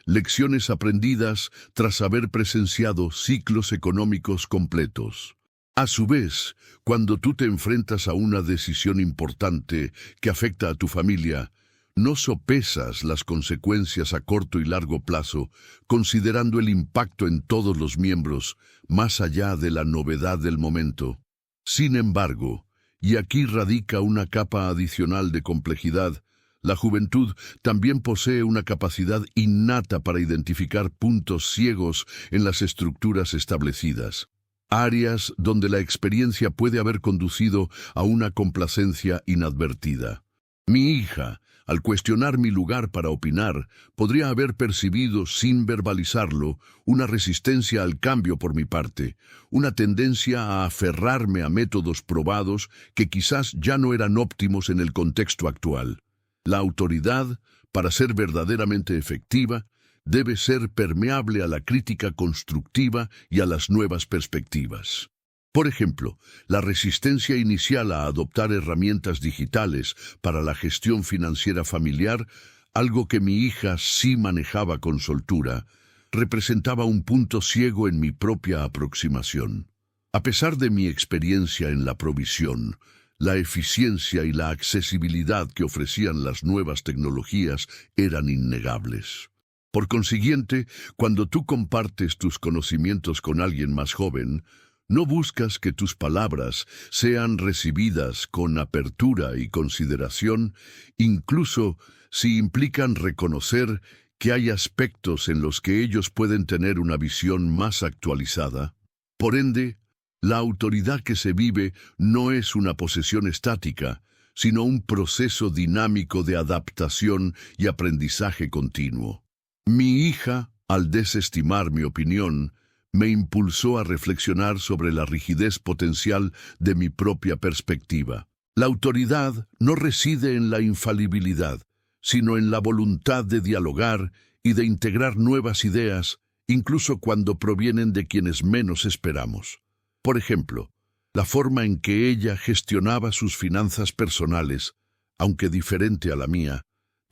lecciones aprendidas tras haber presenciado ciclos económicos completos. A su vez, cuando tú te enfrentas a una decisión importante que afecta a tu familia, no sopesas las consecuencias a corto y largo plazo, considerando el impacto en todos los miembros, más allá de la novedad del momento. Sin embargo, y aquí radica una capa adicional de complejidad, la juventud también posee una capacidad innata para identificar puntos ciegos en las estructuras establecidas, áreas donde la experiencia puede haber conducido a una complacencia inadvertida. Mi hija, al cuestionar mi lugar para opinar, podría haber percibido, sin verbalizarlo, una resistencia al cambio por mi parte, una tendencia a aferrarme a métodos probados que quizás ya no eran óptimos en el contexto actual. La autoridad, para ser verdaderamente efectiva, debe ser permeable a la crítica constructiva y a las nuevas perspectivas. Por ejemplo, la resistencia inicial a adoptar herramientas digitales para la gestión financiera familiar, algo que mi hija sí manejaba con soltura, representaba un punto ciego en mi propia aproximación. A pesar de mi experiencia en la provisión, la eficiencia y la accesibilidad que ofrecían las nuevas tecnologías eran innegables. Por consiguiente, cuando tú compartes tus conocimientos con alguien más joven, no buscas que tus palabras sean recibidas con apertura y consideración, incluso si implican reconocer que hay aspectos en los que ellos pueden tener una visión más actualizada. Por ende, la autoridad que se vive no es una posesión estática, sino un proceso dinámico de adaptación y aprendizaje continuo. Mi hija, al desestimar mi opinión, me impulsó a reflexionar sobre la rigidez potencial de mi propia perspectiva. La autoridad no reside en la infalibilidad, sino en la voluntad de dialogar y de integrar nuevas ideas, incluso cuando provienen de quienes menos esperamos. Por ejemplo, la forma en que ella gestionaba sus finanzas personales, aunque diferente a la mía,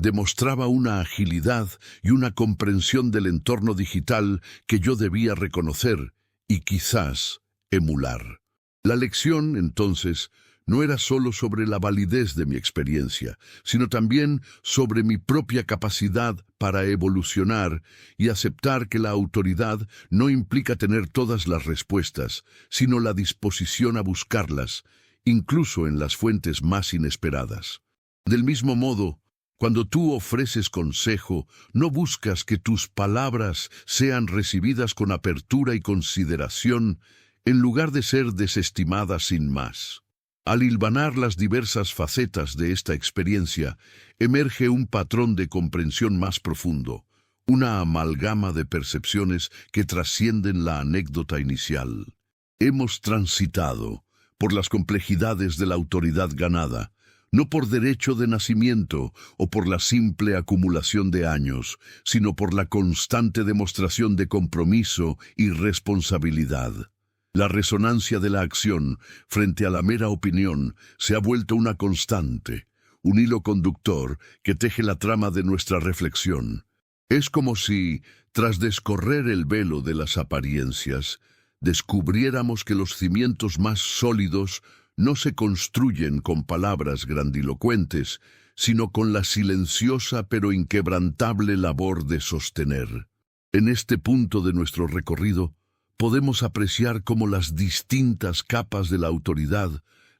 Demostraba una agilidad y una comprensión del entorno digital que yo debía reconocer y quizás emular. La lección, entonces, no era solo sobre la validez de mi experiencia, sino también sobre mi propia capacidad para evolucionar y aceptar que la autoridad no implica tener todas las respuestas, sino la disposición a buscarlas, incluso en las fuentes más inesperadas. Del mismo modo, cuando tú ofreces consejo, no buscas que tus palabras sean recibidas con apertura y consideración, en lugar de ser desestimadas sin más. Al hilvanar las diversas facetas de esta experiencia, emerge un patrón de comprensión más profundo, una amalgama de percepciones que trascienden la anécdota inicial. Hemos transitado por las complejidades de la autoridad ganada, no por derecho de nacimiento o por la simple acumulación de años, sino por la constante demostración de compromiso y responsabilidad. La resonancia de la acción frente a la mera opinión se ha vuelto una constante, un hilo conductor que teje la trama de nuestra reflexión. Es como si, tras descorrer el velo de las apariencias, descubriéramos que los cimientos más sólidos no se construyen con palabras grandilocuentes, sino con la silenciosa pero inquebrantable labor de sostener. En este punto de nuestro recorrido, podemos apreciar cómo las distintas capas de la autoridad,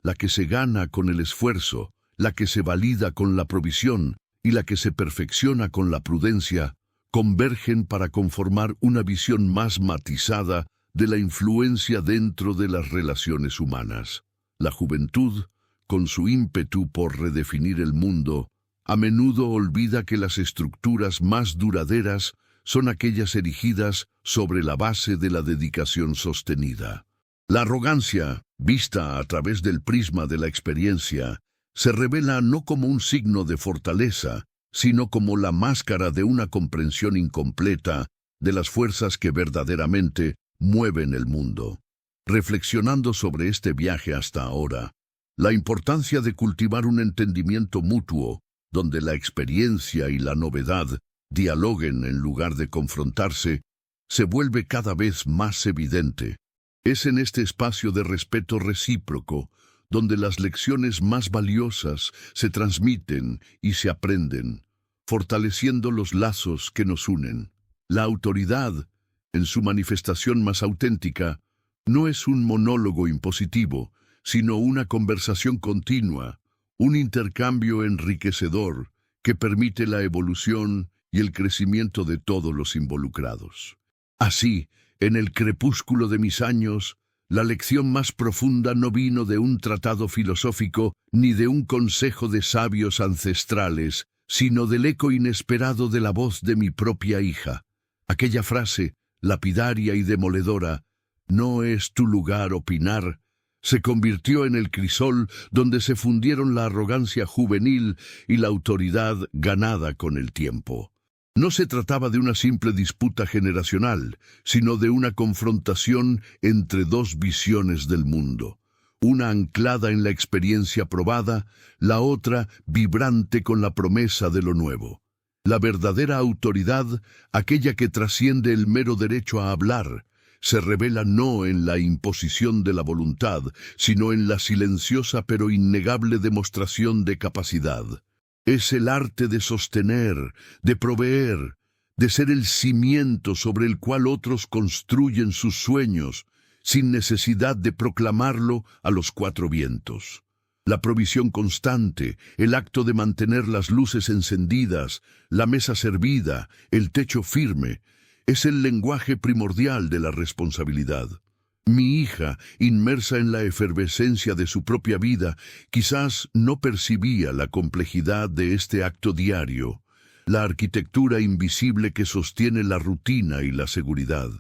la que se gana con el esfuerzo, la que se valida con la provisión y la que se perfecciona con la prudencia, convergen para conformar una visión más matizada de la influencia dentro de las relaciones humanas. La juventud, con su ímpetu por redefinir el mundo, a menudo olvida que las estructuras más duraderas son aquellas erigidas sobre la base de la dedicación sostenida. La arrogancia, vista a través del prisma de la experiencia, se revela no como un signo de fortaleza, sino como la máscara de una comprensión incompleta de las fuerzas que verdaderamente mueven el mundo. Reflexionando sobre este viaje hasta ahora, la importancia de cultivar un entendimiento mutuo, donde la experiencia y la novedad dialoguen en lugar de confrontarse, se vuelve cada vez más evidente. Es en este espacio de respeto recíproco donde las lecciones más valiosas se transmiten y se aprenden, fortaleciendo los lazos que nos unen. La autoridad, en su manifestación más auténtica, no es un monólogo impositivo, sino una conversación continua, un intercambio enriquecedor que permite la evolución y el crecimiento de todos los involucrados. Así, en el crepúsculo de mis años, la lección más profunda no vino de un tratado filosófico ni de un consejo de sabios ancestrales, sino del eco inesperado de la voz de mi propia hija. Aquella frase, lapidaria y demoledora, «No es tu lugar opinar», se convirtió en el crisol donde se fundieron la arrogancia juvenil y la autoridad ganada con el tiempo. No se trataba de una simple disputa generacional, sino de una confrontación entre dos visiones del mundo, una anclada en la experiencia probada, la otra vibrante con la promesa de lo nuevo. La verdadera autoridad, aquella que trasciende el mero derecho a hablar, se revela no en la imposición de la voluntad, sino en la silenciosa pero innegable demostración de capacidad. Es el arte de sostener, de proveer, de ser el cimiento sobre el cual otros construyen sus sueños, sin necesidad de proclamarlo a los cuatro vientos. La provisión constante, el acto de mantener las luces encendidas, la mesa servida, el techo firme, es el lenguaje primordial de la responsabilidad. Mi hija, inmersa en la efervescencia de su propia vida, quizás no percibía la complejidad de este acto diario, la arquitectura invisible que sostiene la rutina y la seguridad.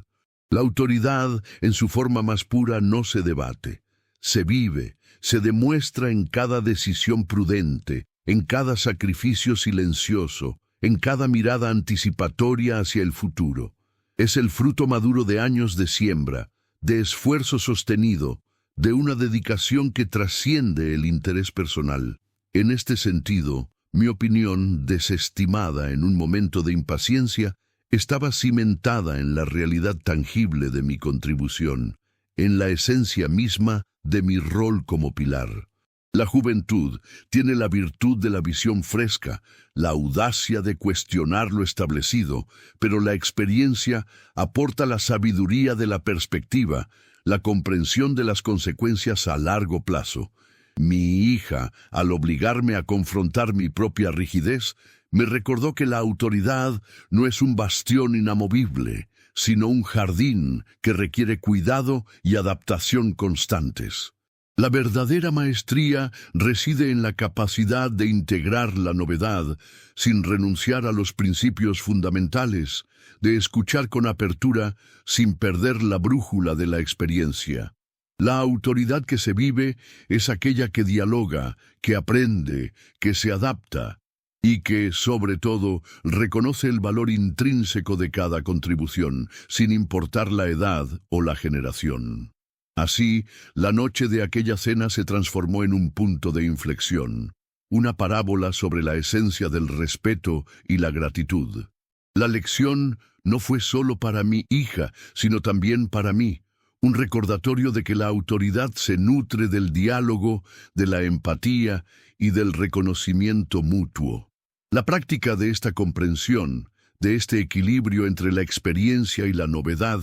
La autoridad, en su forma más pura, no se debate, se vive, se demuestra en cada decisión prudente, en cada sacrificio silencioso, en cada mirada anticipatoria hacia el futuro. Es el fruto maduro de años de siembra, de esfuerzo sostenido, de una dedicación que trasciende el interés personal. En este sentido, Mi opinión, desestimada en un momento de impaciencia, estaba cimentada en la realidad tangible de mi contribución, en la esencia misma de mi rol como pilar. La juventud tiene la virtud de la visión fresca, la audacia de cuestionar lo establecido, pero la experiencia aporta la sabiduría de la perspectiva, la comprensión de las consecuencias a largo plazo. Mi hija, al obligarme a confrontar mi propia rigidez, me recordó que la autoridad no es un bastión inamovible, sino un jardín que requiere cuidado y adaptación constantes. La verdadera maestría reside en la capacidad de integrar la novedad sin renunciar a los principios fundamentales, de escuchar con apertura sin perder la brújula de la experiencia. La autoridad que se vive es aquella que dialoga, que aprende, que se adapta y que, sobre todo, reconoce el valor intrínseco de cada contribución, sin importar la edad o la generación. Así, la noche de aquella cena se transformó en un punto de inflexión, una parábola sobre la esencia del respeto y la gratitud. La lección no fue solo para mi hija, sino también para mí, un recordatorio de que la autoridad se nutre del diálogo, de la empatía y del reconocimiento mutuo. La práctica de esta comprensión, de este equilibrio entre la experiencia y la novedad,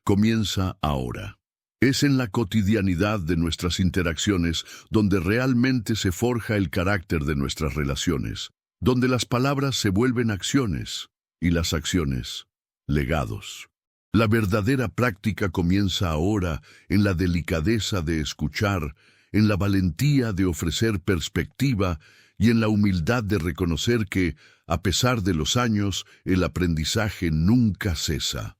comienza ahora. Es en la cotidianidad de nuestras interacciones donde realmente se forja el carácter de nuestras relaciones, donde las palabras se vuelven acciones y las acciones, legados. La verdadera práctica comienza ahora en la delicadeza de escuchar, en la valentía de ofrecer perspectiva y en la humildad de reconocer que, a pesar de los años, el aprendizaje nunca cesa.